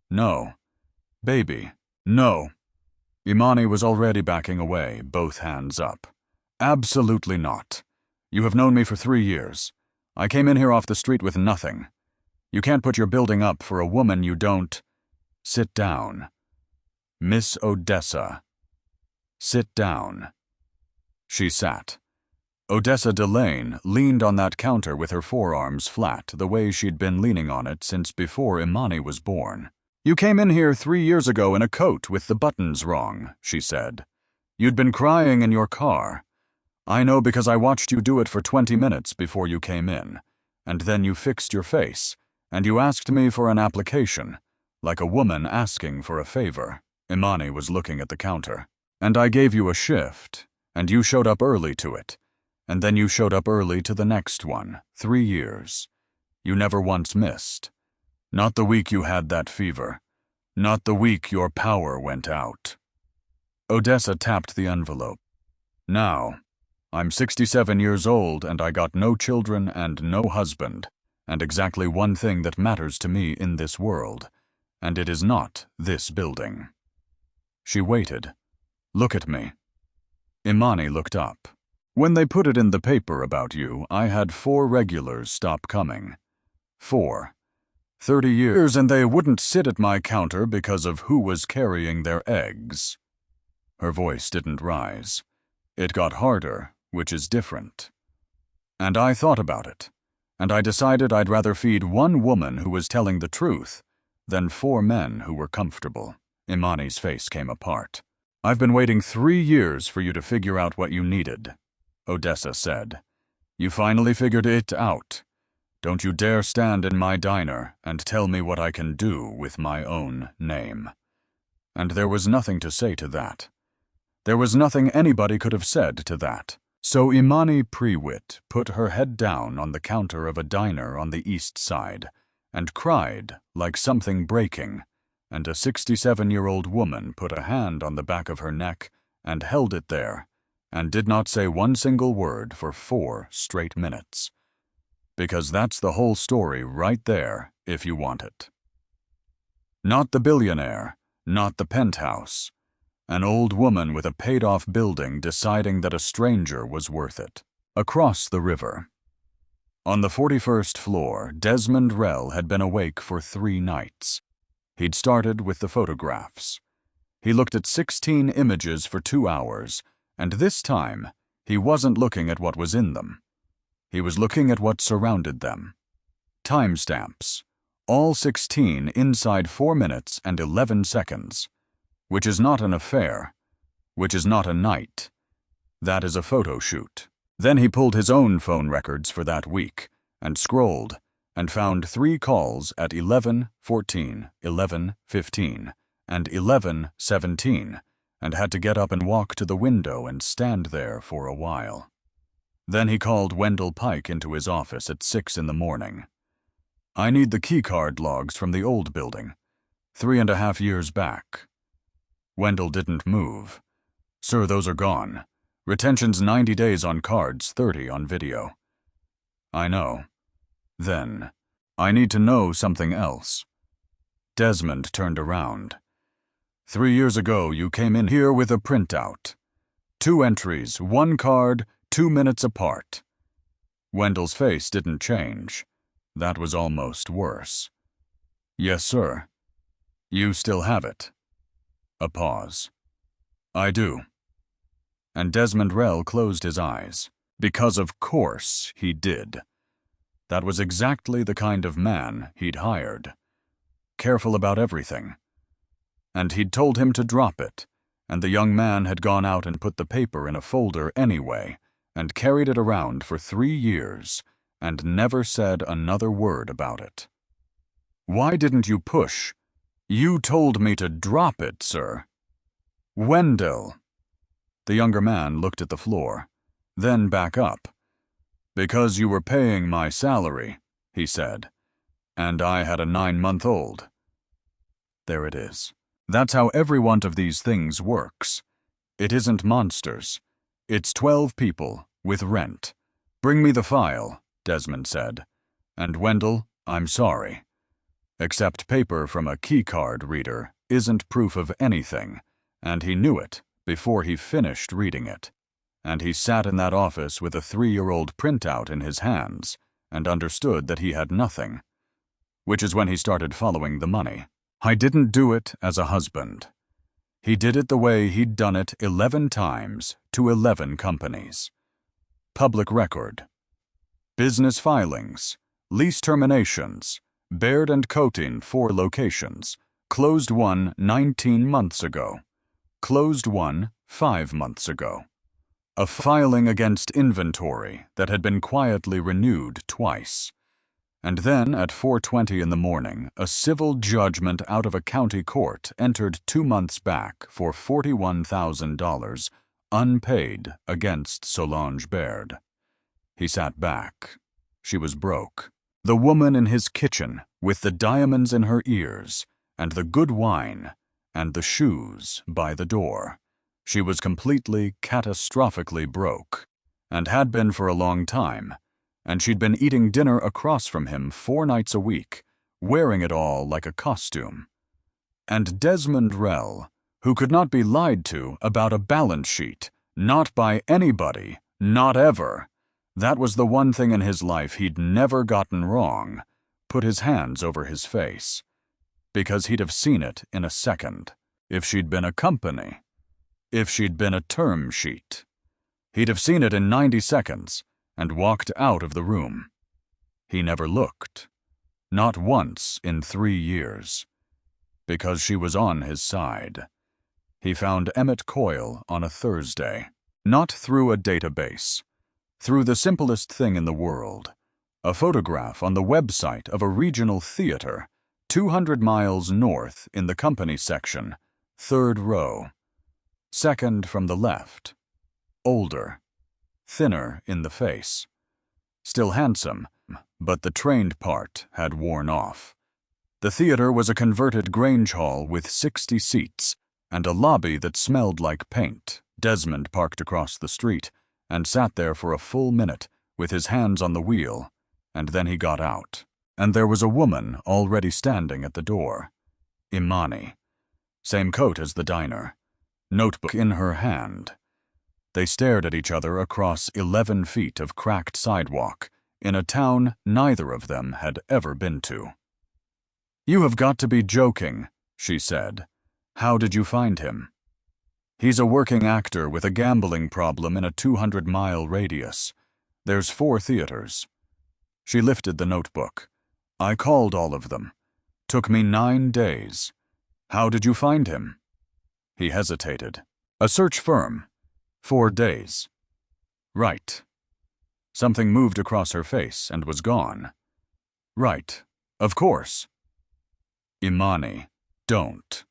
No. Baby. No. Imani was already backing away, both hands up. Absolutely not. You have known me for 3 years. I came in here off the street with nothing. You can't put your building up for a woman you don't— Sit down. Miss Odessa. Sit down. She sat. Odessa Delane leaned on that counter with her forearms flat, the way she'd been leaning on it since before Imani was born. You came in here 3 years ago in a coat with the buttons wrong, she said. You'd been crying in your car. I know because I watched you do it for 20 minutes before you came in. And then you fixed your face, and you asked me for an application, like a woman asking for a favor. Imani was looking at the counter. And I gave you a shift, and you showed up early to it. And then you showed up early to the next one, 3 years. You never once missed. Not the week you had that fever. Not the week your power went out. Odessa tapped the envelope. Now, I'm 67 years old and I got no children and no husband, and exactly one thing that matters to me in this world, and it is not this building. She waited. Look at me. Imani looked up. When they put it in the paper about you, I had 4 regulars stop coming. 4. 30 years and they wouldn't sit at my counter because of who was carrying their eggs. Her voice didn't rise. It got harder, which is different. And I thought about it, and I decided I'd rather feed 1 woman who was telling the truth than 4 men who were comfortable. Imani's face came apart. I've been waiting 3 years for you to figure out what you needed, Odessa said. You finally figured it out. Don't you dare stand in my diner and tell me what I can do with my own name. And there was nothing to say to that. There was nothing anybody could have said to that. So Imani Prewitt put her head down on the counter of a diner on the east side and cried like something breaking, and a 67-year-old woman put a hand on the back of her neck and held it there, and did not say one single word for 4 straight minutes. Because that's the whole story right there, if you want it. Not the billionaire, not the penthouse. An old woman with a paid-off building deciding that a stranger was worth it. Across the river. On the 41st floor, Desmond Rell had been awake for 3 nights. He'd started with the photographs. He looked at 16 images for 2 hours, and this time, he wasn't looking at what was in them. He was looking at what surrounded them. Timestamps. All 16 inside 4 minutes and 11 seconds. Which is not an affair. Which is not a night. That is a photo shoot. Then he pulled his own phone records for that week, and scrolled, and found 3 calls at 11:14, 11:15, and 11:17, and had to get up and walk to the window and stand there for a while. Then he called Wendell Pike into his office at 6 in the morning. I need the keycard logs from the old building, 3.5 years back. Wendell didn't move. Sir, those are gone. Retention's 90 days on cards, 30 on video. I know. Then, I need to know something else. Desmond turned around. 3 years ago, you came in here with a printout. 2 entries, 1 card, 2 minutes apart. Wendell's face didn't change. That was almost worse. Yes, sir. You still have it. A pause. I do. And Desmond Rell closed his eyes. Because of course he did. That was exactly the kind of man he'd hired. Careful about everything. And he'd told him to drop it, and the young man had gone out and put the paper in a folder anyway, and carried it around for 3 years, and never said another word about it. Why didn't you push? You told me to drop it, sir. Wendell. The younger man looked at the floor, then back up. Because you were paying my salary, he said, and I had a 9-month-old. There it is. That's how every one of these things works. It isn't monsters. It's 12 people, with rent. Bring me the file, Desmond said. And Wendell, I'm sorry. Except paper from a keycard reader isn't proof of anything, And he knew it before he finished reading it. And he sat in that office with a 3-year-old printout in his hands and understood that he had nothing. Which is when he started following the money. I didn't do it as a husband. He did it the way he'd done it 11 times to 11 companies. Public record. Business filings. Lease terminations. Baird & Coating 4 locations. Closed one 19 months ago. Closed one 5 months ago. A filing against inventory that had been quietly renewed twice. And then at 4:20 in the morning, a civil judgment out of a county court entered 2 months back for $41,000 unpaid against Solange Baird. He sat back. She was broke. The woman in his kitchen with the diamonds in her ears and the good wine and the shoes by the door. She was completely, catastrophically broke, and had been for a long time, and she'd been eating dinner across from him 4 nights a week, wearing it all like a costume. And Desmond Rell, who could not be lied to about a balance sheet, not by anybody, not ever. That was the one thing in his life he'd never gotten wrong, put his hands over his face. Because he'd have seen it in a second, if she'd been a company. If she'd been a term sheet. He'd have seen it in 90 seconds and walked out of the room. He never looked. Not once in 3 years. Because she was on his side. He found Emmett Coyle on a Thursday. Not through a database. Through the simplest thing in the world. A photograph on the website of a regional theater 200 miles north in the company section, 3rd row. Second from the left. Older. Thinner in the face. Still handsome, but the trained part had worn off. The theater was a converted Grange Hall with 60 seats and a lobby that smelled like paint. Desmond parked across the street and sat there for a full minute with his hands on the wheel, and then he got out. And there was a woman already standing at the door. Imani. Same coat as the diner. Notebook in her hand. They stared at each other across 11 feet of cracked sidewalk in a town neither of them had ever been to. "You have got to be joking," she said. "How did you find him?" "He's a working actor with a gambling problem in a 200-mile radius. There's 4 theaters." She lifted the notebook. "I called all of them. Took me 9 days. How did you find him?" He hesitated. "A search firm. 4 days." "Right." Something moved across her face and was gone. "Right. Of course." "Imani, don't.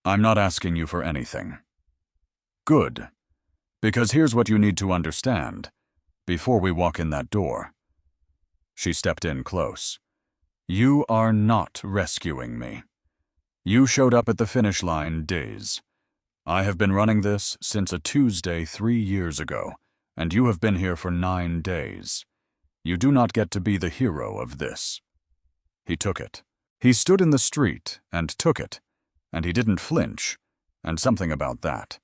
I'm not asking you for anything." "Good. Because here's what you need to understand before we walk in that door." She stepped in close. "You are not rescuing me. You showed up at the finish line days. I have been running this since a Tuesday 3 years ago, and you have been here for 9 days. You do not get to be the hero of this." He took it. He stood in the street and took it, and he didn't flinch, and something about that.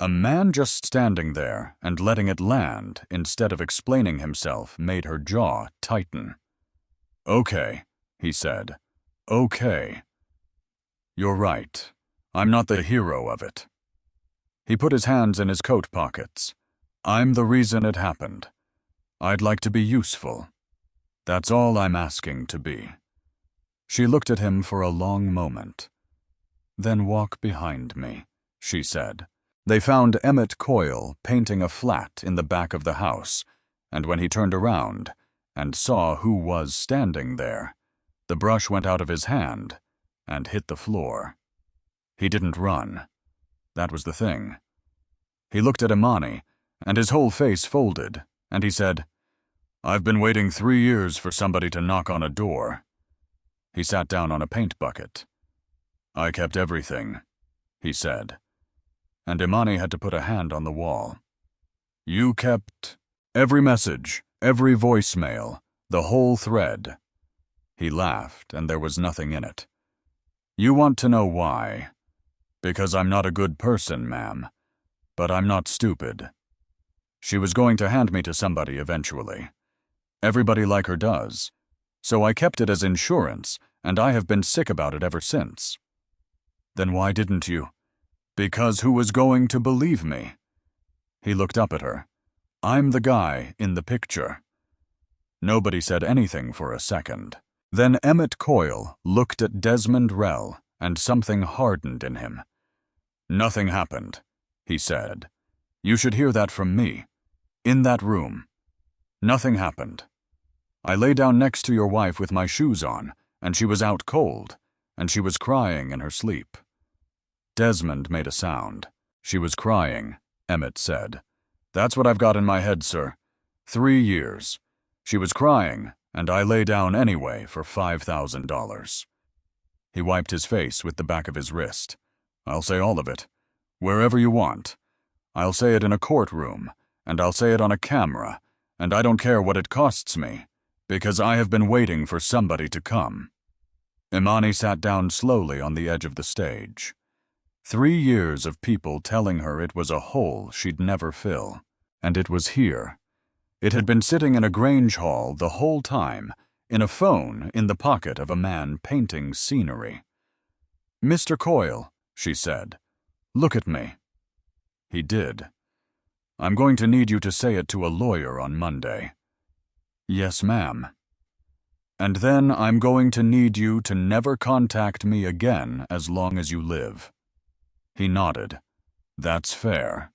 A man just standing there and letting it land instead of explaining himself made her jaw tighten. "Okay," he said. "Okay. You're right. I'm not the hero of it." He put his hands in his coat pockets. "I'm the reason it happened. I'd like to be useful. That's all I'm asking to be." She looked at him for a long moment. "Then walk behind me," she said. They found Emmett Coyle painting a flat in the back of the house, and when he turned around and saw who was standing there, the brush went out of his hand and hit the floor. He didn't run. That was the thing. He looked at Imani, and his whole face folded, and he said, "I've been waiting 3 years for somebody to knock on a door." He sat down on a paint bucket. "I kept everything," he said. And Imani had to put a hand on the wall. "You kept every message, every voicemail, the whole thread." He laughed, and there was nothing in it. "You want to know why? Because I'm not a good person, ma'am. But I'm not stupid. She was going to hand me to somebody eventually. Everybody like her does. So I kept it as insurance, and I have been sick about it ever since. Then why didn't you? Because who was going to believe me? He looked up at her. I'm the guy in the picture. Nobody said anything for a second. Then Emmett Coyle looked at Desmond Rell, and something hardened in him. Nothing happened, he said. You should hear that from me. In that room. Nothing happened. I lay down next to your wife with my shoes on, and she was out cold, and she was crying in her sleep. Desmond made a sound. She was crying, Emmett said. That's what I've got in my head, sir. 3 years. She was crying, and I lay down anyway for $5,000. He wiped his face with the back of his wrist. I'll say all of it. Wherever you want. I'll say it in a courtroom, and I'll say it on a camera, and I don't care what it costs me, because I have been waiting for somebody to come. Imani sat down slowly on the edge of the stage. 3 years of people telling her it was a hole she'd never fill. And it was here. It had been sitting in a Grange hall the whole time, in a phone in the pocket of a man painting scenery. Mr. Coyle, she said, look at me. He did. I'm going to need you to say it to a lawyer on Monday. Yes, ma'am. And then I'm going to need you to never contact me again as long as you live. He nodded. That's fair.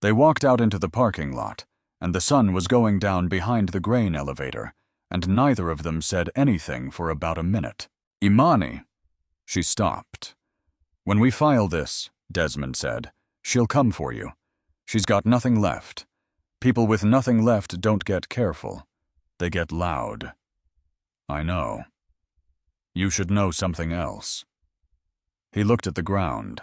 They walked out into the parking lot, and the sun was going down behind the grain elevator, and neither of them said anything for about a minute. Imani. She stopped. When we file this, Desmond said, she'll come for you. She's got nothing left. People with nothing left don't get careful. They get loud. I know. You should know something else. He looked at the ground.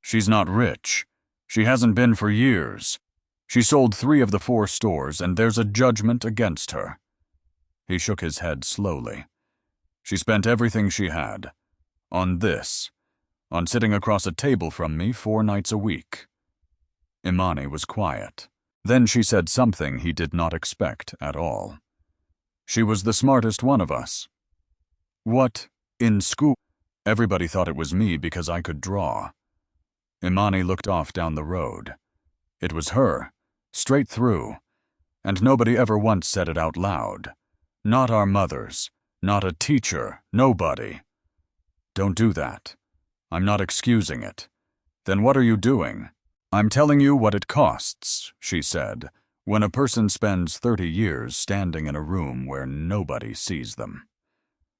She's not rich. She hasn't been for years. She sold 3 of the 4 stores, and there's a judgment against her. He shook his head slowly. She spent everything she had. On this. On sitting across a table from me 4 nights a week. Imani was quiet. Then she said something he did not expect at all. She was the smartest one of us. What? In school? Everybody thought it was me because I could draw. Imani looked off down the road. It was her, straight through, and nobody ever once said it out loud. Not our mothers, not a teacher, nobody. Don't do that. I'm not excusing it. Then what are you doing? I'm telling you what it costs, she said, when a person spends 30 years standing in a room where nobody sees them.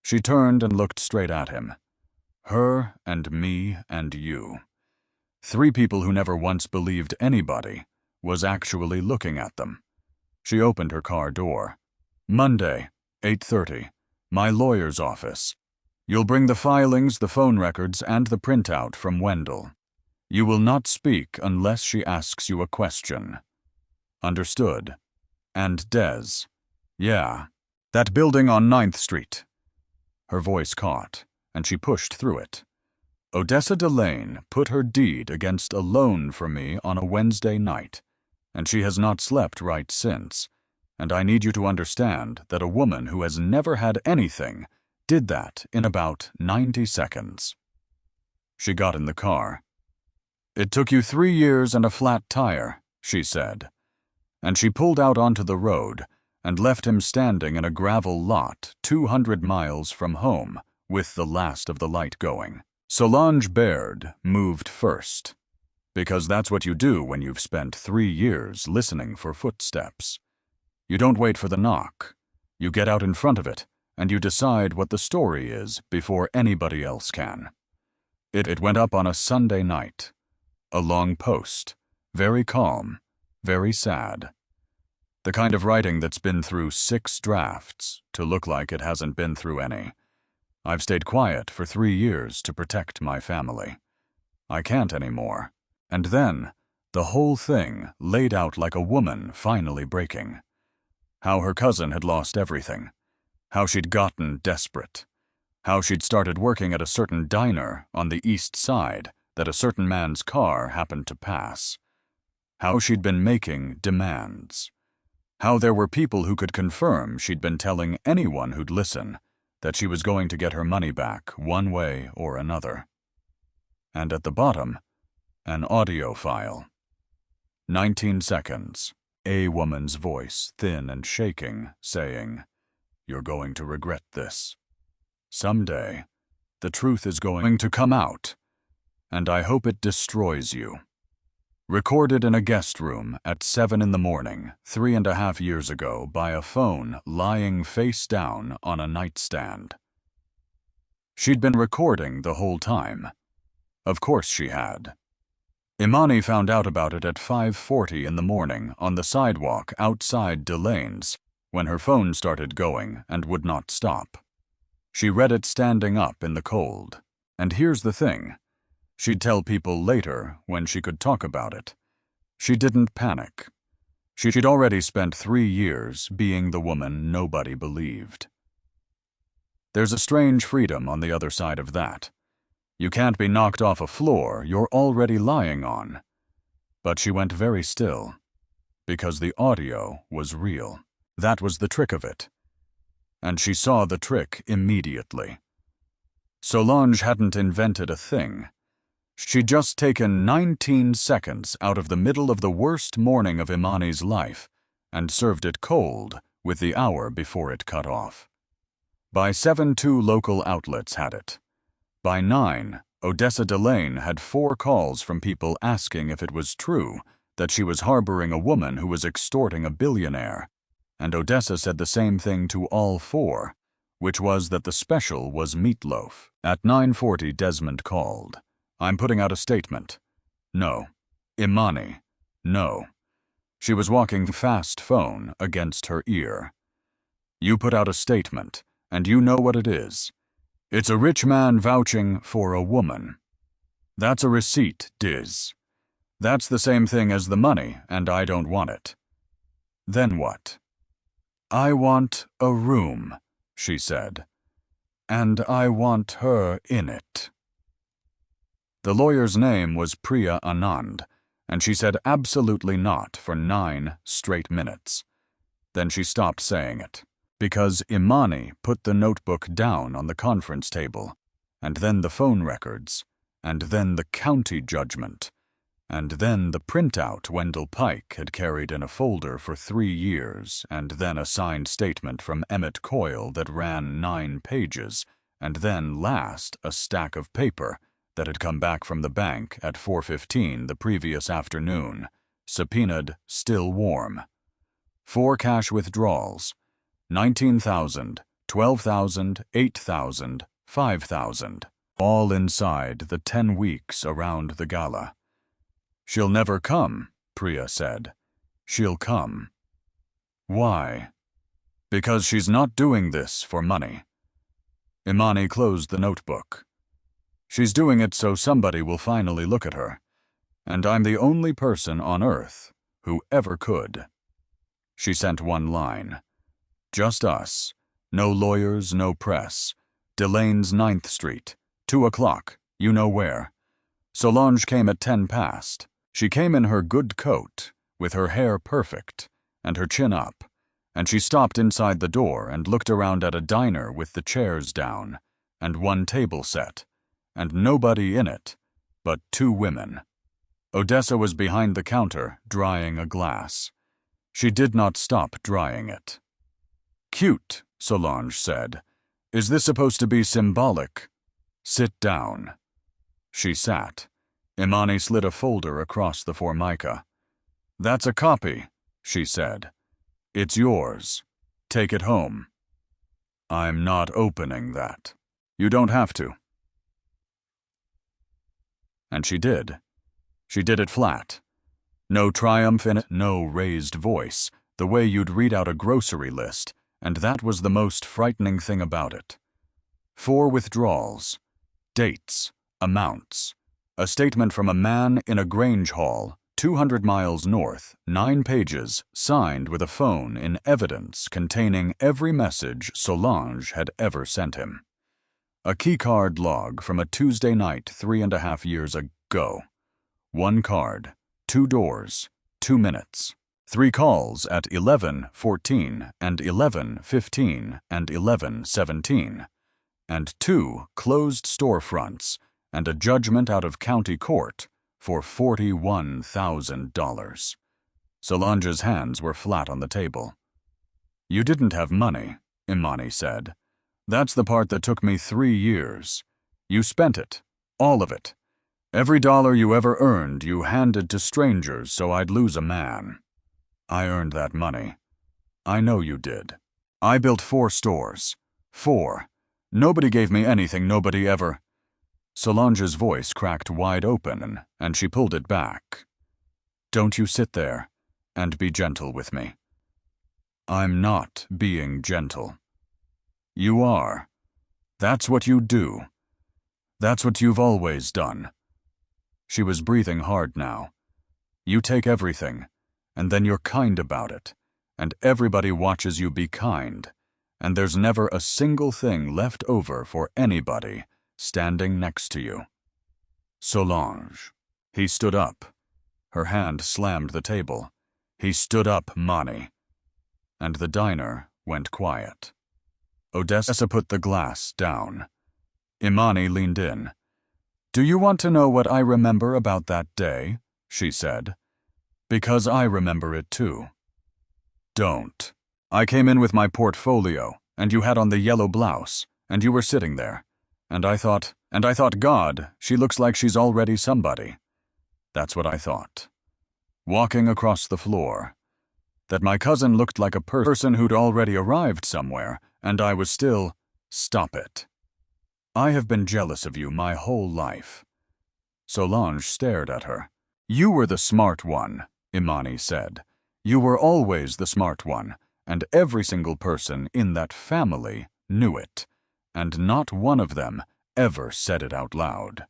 She turned and looked straight at him. Her and me and you. 3 people who never once believed anybody was actually looking at them. She opened her car door. Monday, 8:30, my lawyer's office. You'll bring the filings, the phone records, and the printout from Wendell. You will not speak unless she asks you a question. Understood. And Des. Yeah. That building on 9th Street. Her voice caught, and she pushed through it. Odessa Delane put her deed against a loan for me on a Wednesday night, and she has not slept right since, and I need you to understand that a woman who has never had anything did that in about 90 seconds. She got in the car. It took you 3 years and a flat tire, she said, and she pulled out onto the road and left him standing in a gravel lot 200 miles from home with the last of the light going. Solange Baird moved first, because that's what you do when you've spent 3 years listening for footsteps. You don't wait for the knock. You get out in front of it, and you decide what the story is before anybody else can. It went up on a Sunday night. A long post, very calm, very sad. The kind of writing that's been through 6 drafts to look like it hasn't been through any. I've stayed quiet for 3 years to protect my family. I can't anymore. And then, the whole thing laid out like a woman finally breaking. How her cousin had lost everything. How she'd gotten desperate. How she'd started working at a certain diner on the East Side that a certain man's car happened to pass. How she'd been making demands. How there were people who could confirm she'd been telling anyone who'd listen that she was going to get her money back one way or another. And at the bottom, an audio file. 19 seconds. A woman's voice, thin and shaking, saying, "You're going to regret this. Someday, the truth is going to come out, and I hope it destroys you." Recorded in a guest room at 7 in the morning, 3.5 years ago, by a phone lying face down on a nightstand. She'd been recording the whole time. Of course she had. Imani found out about it at 5:40 in the morning on the sidewalk outside Delane's, when her phone started going and would not stop. She read it standing up in the cold. And here's the thing. She'd tell people later when she could talk about it. She didn't panic. She'd already spent 3 years being the woman nobody believed. There's a strange freedom on the other side of that. You can't be knocked off a floor you're already lying on. But she went very still, because the audio was real. That was the trick of it. And she saw the trick immediately. Solange hadn't invented a thing. She'd just taken 19 seconds out of the middle of the worst morning of Imani's life and served it cold with the hour before it cut off. By 7, 2 local outlets had it. By 9, Odessa Delane had 4 calls from people asking if it was true that she was harboring a woman who was extorting a billionaire, and Odessa said the same thing to all 4, which was that the special was meatloaf. At 9:40, Desmond called. "I'm putting out a statement." "No." "Imani." "No." She was walking fast phone against her ear. "You put out a statement, and you know what it is. It's a rich man vouching for a woman. That's a receipt, Diz. That's the same thing as the money, and I don't want it." "Then what?" "I want a room," she said. "And I want her in it." The lawyer's name was Priya Anand, and she said absolutely not for 9 straight minutes. Then she stopped saying it, because Imani put the notebook down on the conference table, and then the phone records, and then the county judgment, and then the printout Wendell Pike had carried in a folder for 3 years, and then a signed statement from Emmett Coyle that ran 9 pages, and then last a stack of paper that had come back from the bank at 4:15 the previous afternoon, subpoenaed, still warm. 4 cash withdrawals, 19,000, 12,000, 8,000, 5,000, all inside the 10 weeks around the gala. "She'll never come," Priya said. "She'll come." "Why?" "Because she's not doing this for money." Imani closed the notebook. "She's doing it so somebody will finally look at her, and I'm the only person on earth who ever could." She sent one line. "Just us. No lawyers, no press. Delane's 9th Street. 2 o'clock. You know where." Solange came at 10 past. She came in her good coat, with her hair perfect, and her chin up, and she stopped inside the door and looked around at a diner with the chairs down, and 1 table set, and nobody in it but 2 women. Odessa was behind the counter, drying a glass. She did not stop drying it. "Cute," Solange said. "Is this supposed to be symbolic?" "Sit down." She sat. Imani slid a folder across the formica. "That's a copy," she said. "It's yours. Take it home." "I'm not opening that." "You don't have to." And she did. She did it flat. No triumph in it, no raised voice, the way you'd read out a grocery list, and that was the most frightening thing about it. 4 withdrawals, dates, amounts, a statement from a man in a Grange Hall, 200 miles north, 9 pages, signed with a phone in evidence containing every message Solange had ever sent him. A keycard log from a Tuesday night 3.5 years ago. Go. 1 card, 2 doors, 2 minutes. 3 calls at 11:14 and 11:15 and 11:17, and 2 closed storefronts and a judgment out of county court for $41,000. Solange's hands were flat on the table. You didn't have money, Imani said. That's the part that took me 3 years. You spent it, all of it. Every dollar you ever earned you handed to strangers so I'd lose a man. I earned that money. I know you did. I built 4 stores. 4. Nobody gave me anything nobody ever. Solange's voice cracked wide open, and she pulled it back. Don't you sit there and be gentle with me. I'm not being gentle. You are. That's what you do. That's what you've always done. She was breathing hard now. You take everything, and then you're kind about it, and everybody watches you be kind, and there's never a single thing left over for anybody standing next to you. Solange. He stood up. Her hand slammed the table. He stood up, Mani. And the diner went quiet. Odessa put the glass down. Imani leaned in. Do you want to know what I remember about that day? She said. Because I remember it too. Don't. I came in with my portfolio, and you had on the yellow blouse, and you were sitting there. And I thought, God, she looks like she's already somebody. That's what I thought. Walking across the floor. That my cousin looked like a person who'd already arrived somewhere, and I was still, stop it. I have been jealous of you my whole life. Solange stared at her. You were the smart one, Imani said. You were always the smart one, and every single person in that family knew it, and not one of them ever said it out loud.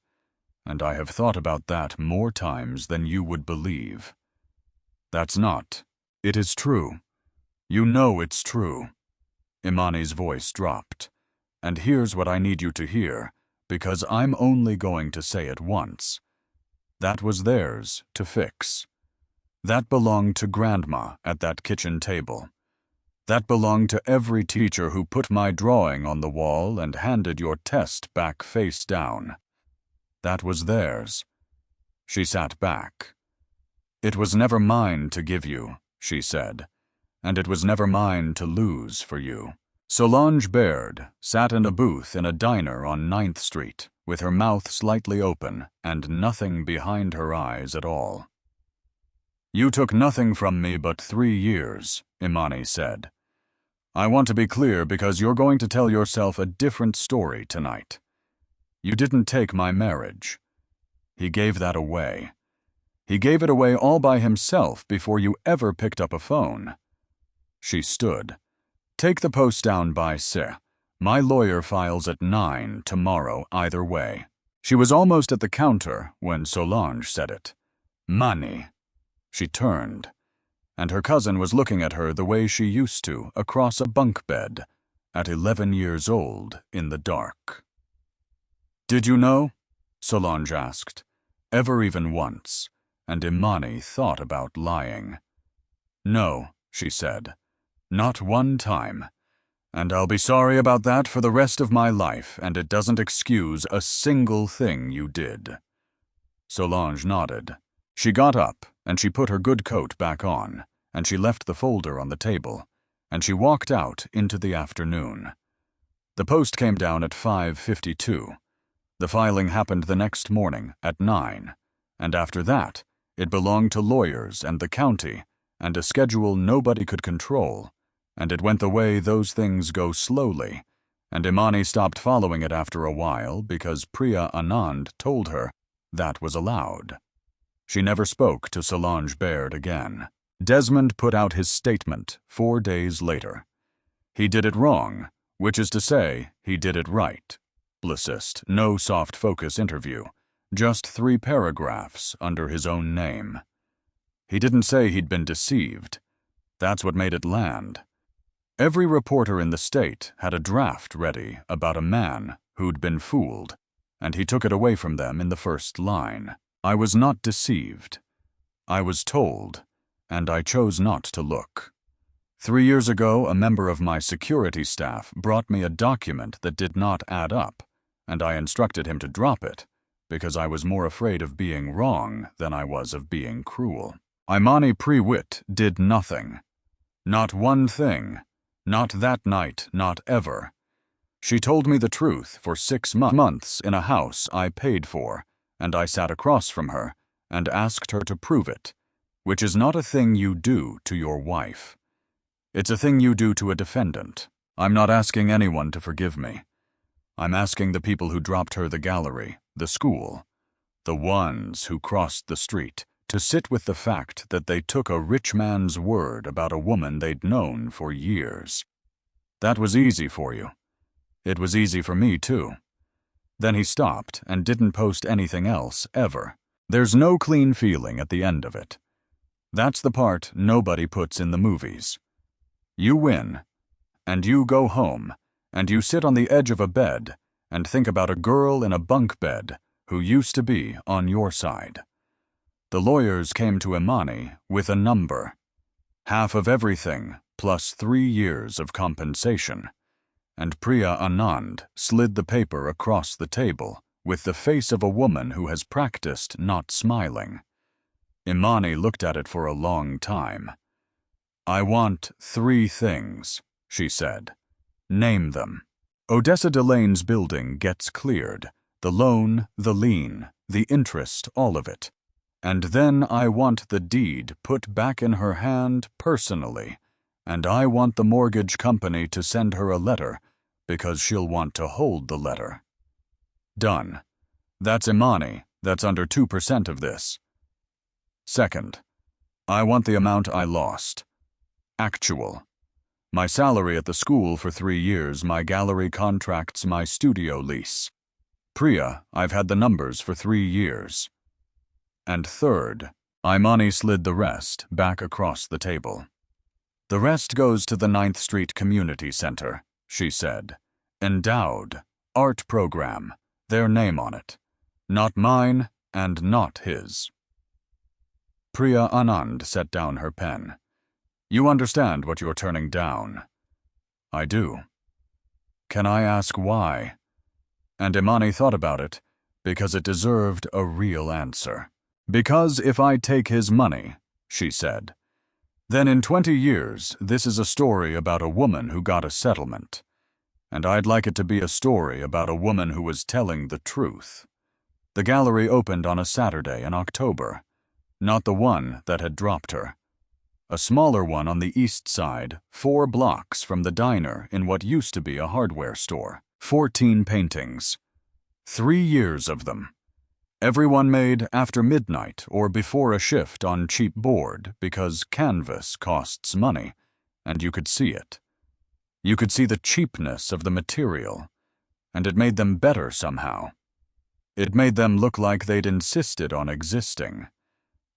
And I have thought about that more times than you would believe. That's not. It is true. You know it's true. Imani's voice dropped. And here's what I need you to hear, because I'm only going to say it once. That was theirs to fix. That belonged to Grandma at that kitchen table. That belonged to every teacher who put my drawing on the wall and handed your test back face down. That was theirs. She sat back. It was never mine to give you, she said, and it was never mine to lose for you. Solange Baird sat in a booth in a diner on 9th Street, with her mouth slightly open and nothing behind her eyes at all. You took nothing from me but 3 years, Imani said. I want to be clear because you're going to tell yourself a different story tonight. You didn't take my marriage. He gave that away. He gave it away all by himself before you ever picked up a phone. She stood. Take the post down by Sir. My lawyer files at 9 tomorrow either way. She was almost at the counter when Solange said it. Money. She turned, and her cousin was looking at her the way she used to across a bunk bed at 11 years old in the dark. Did you know? Solange asked. Ever even once, and Imani thought about lying. No, she said. Not one time. And I'll be sorry about that for the rest of my life, and it doesn't excuse a single thing you did. Solange nodded. She got up, and she put her good coat back on, and she left the folder on the table, and she walked out into the afternoon. The post came down at 5:52. The filing happened the next morning at 9, and after that, it belonged to lawyers and the county, and a schedule nobody could control, and it went the way those things go slowly, and Imani stopped following it after a while because Priya Anand told her that was allowed. She never spoke to Solange Baird again. Desmond put out his statement 4 days later. He did it wrong, which is to say, he did it right. Publicist, no soft focus interview, just 3 paragraphs under his own name. He didn't say he'd been deceived. That's what made it land. Every reporter in the state had a draft ready about a man who'd been fooled, and he took it away from them in the first line. I was not deceived. I was told, and I chose not to look. 3 years ago, a member of my security staff brought me a document that did not add up, and I instructed him to drop it, because I was more afraid of being wrong than I was of being cruel. Imani Prewitt did nothing. Not one thing. Not that night, not ever. She told me the truth for 6 months in a house I paid for, and I sat across from her and asked her to prove it, which is not a thing you do to your wife. It's a thing you do to a defendant. I'm not asking anyone to forgive me. I'm asking the people who dropped her the gallery, the school, the ones who crossed the street, to sit with the fact that they took a rich man's word about a woman they'd known for years. That was easy for you. It was easy for me, too. Then he stopped and didn't post anything else, ever. There's no clean feeling at the end of it. That's the part nobody puts in the movies. You win, and you go home, and you sit on the edge of a bed and think about a girl in a bunk bed who used to be on your side. The lawyers came to Imani with a number. Half of everything, plus 3 years of compensation. And Priya Anand slid the paper across the table with the face of a woman who has practiced not smiling. Imani looked at it for a long time. I want 3 things, she said. Name them. Odessa Delane's building gets cleared. The loan, the lien, the interest, all of it. And then I want the deed put back in her hand personally, and I want the mortgage company to send her a letter because she'll want to hold the letter. Done. That's Imani. That's under 2% of this. Second, I want the amount I lost. Actual. My salary at the school for 3 years, my gallery contracts, my studio lease. Priya, I've had the numbers for 3 years. And third, Imani slid the rest back across the table. The rest goes to the 9th Street Community Center, she said. Endowed, art program, their name on it. Not mine and not his. Priya Anand set down her pen. You understand what you're turning down. I do. Can I ask why? And Imani thought about it, because it deserved a real answer. Because if I take his money, she said, then in 20 years this is a story about a woman who got a settlement. And I'd like it to be a story about a woman who was telling the truth. The gallery opened on a Saturday in October, not the one that had dropped her. A smaller one on the east side, 4 blocks from the diner in what used to be a hardware store. 14 paintings. 3 years of them. Everyone made after midnight or before a shift on cheap board because canvas costs money, and you could see it. You could see the cheapness of the material, and it made them better somehow. It made them look like they'd insisted on existing.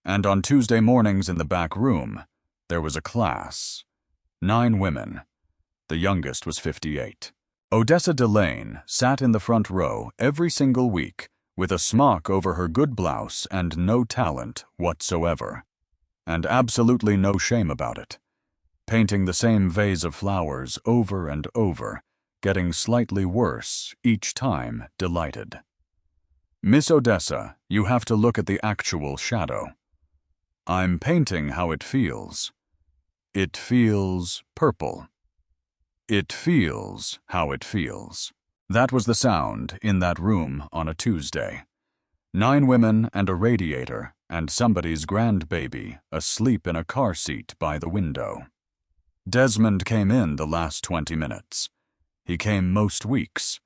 And on Tuesday mornings in the back room, there was a class. 9 women. The youngest was 58. Odessa Delane sat in the front row every single week with a smock over her good blouse and no talent whatsoever. And absolutely no shame about it. Painting the same vase of flowers over and over, getting slightly worse each time delighted. Miss Odessa, you have to look at the actual shadow. I'm painting how it feels. It feels purple. It feels how it feels. That was the sound in that room on a Tuesday. 9 women and a radiator and somebody's grandbaby asleep in a car seat by the window. Desmond came in the last 20 minutes. He came most weeks.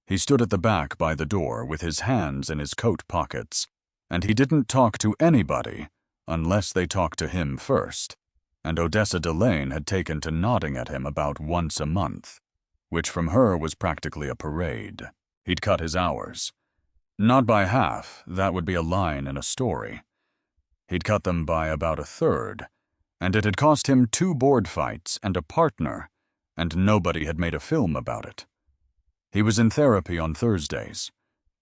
He stood at the back by the door with his hands in his coat pockets, and he didn't talk to anybody unless they talked to him first, and Odessa Delane had taken to nodding at him about once a month, which from her was practically a parade. He'd cut his hours. Not by half, that would be a line in a story. He'd cut them by about a third, and it had cost him 2 board fights and a partner, and nobody had made a film about it. He was in therapy on Thursdays.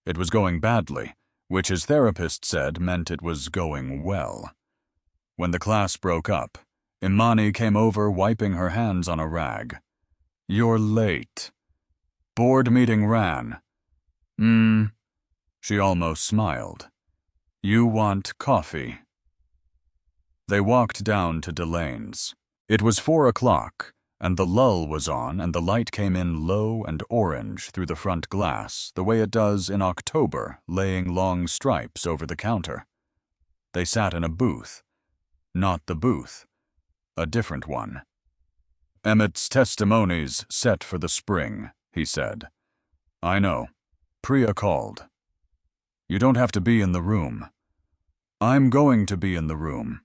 It was going badly, which his therapist said meant it was going well. When the class broke up, Imani came over wiping her hands on a rag. "You're late. Board meeting ran." She almost smiled. "You want coffee?" They walked down to Delane's. It was 4 o'clock, and the lull was on, and the light came in low and orange through the front glass, the way it does in October, laying long stripes over the counter. They sat in a booth. Not the booth. A different one. "Emmett's testimony's set for the spring," he said. "I know. Priya called." "You don't have to be in the room." "I'm going to be in the room."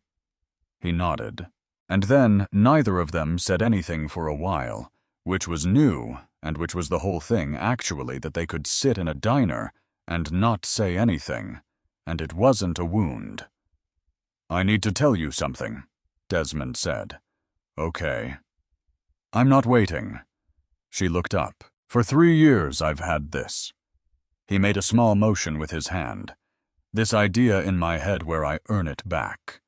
He nodded. And then neither of them said anything for a while, which was new, and which was the whole thing, actually, that they could sit in a diner and not say anything, and it wasn't a wound. "I need to tell you something," Desmond said. "Okay." "I'm not waiting." She looked up. "For 3 years I've had this." He made a small motion with his hand. "This idea in my head where I earn it back.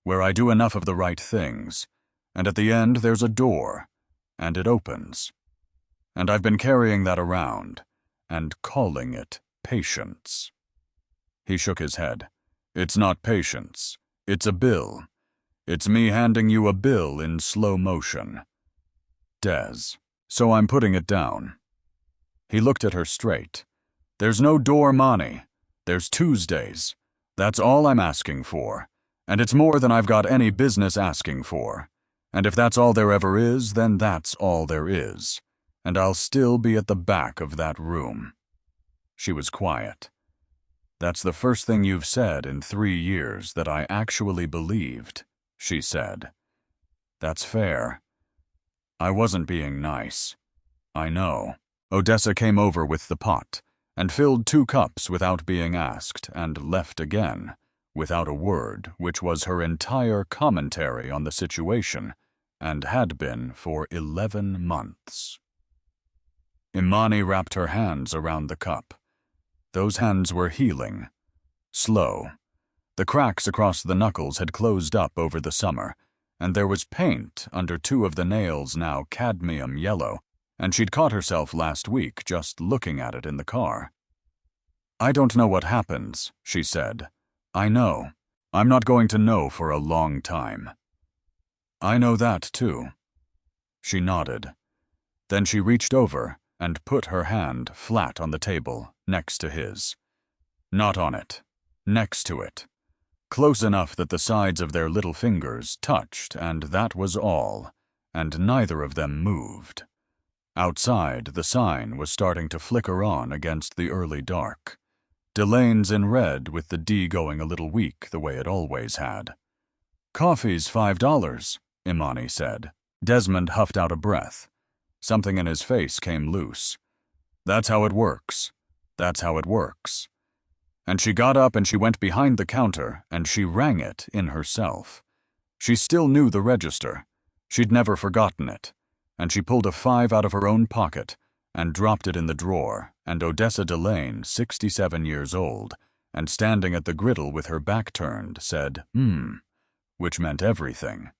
Where I do enough of the right things, and at the end there's a door, and it opens. And I've been carrying that around, and calling it patience." He shook his head. "It's not patience. It's a bill. It's me handing you a bill in slow motion." "Des, so I'm putting it down." He looked at her straight. "There's no door, Mani. There's Tuesdays. That's all I'm asking for. And it's more than I've got any business asking for. And if that's all there ever is, then that's all there is. And I'll still be at the back of that room." She was quiet. "That's the first thing you've said in 3 years that I actually believed," she said. "That's fair. I wasn't being nice. I know." Odessa came over with the pot, and filled 2 cups without being asked, and left again, without a word, which was her entire commentary on the situation, and had been for 11 months. Imani wrapped her hands around the cup. Those hands were healing. Slow. The cracks across the knuckles had closed up over the summer, and there was paint under 2 of the nails now cadmium yellow, and she'd caught herself last week just looking at it in the car. "I don't know what happens," she said. "I know. I'm not going to know for a long time." "I know that, too." She nodded. Then she reached over and put her hand flat on the table, next to his. Not on it. Next to it. Close enough that the sides of their little fingers touched, and that was all, and neither of them moved. Outside, the sign was starting to flicker on against the early dark. Delane's in red with the D going a little weak the way it always had. "Coffee's $5, Imani said. Desmond huffed out a breath. Something in his face came loose. "That's how it works. That's how it works." And she got up and she went behind the counter and she rang it in herself. She still knew the register. She'd never forgotten it. And she pulled a 5 out of her own pocket and dropped it in the drawer, and Odessa Delane, 67 years old, and standing at the griddle with her back turned, said, which meant everything.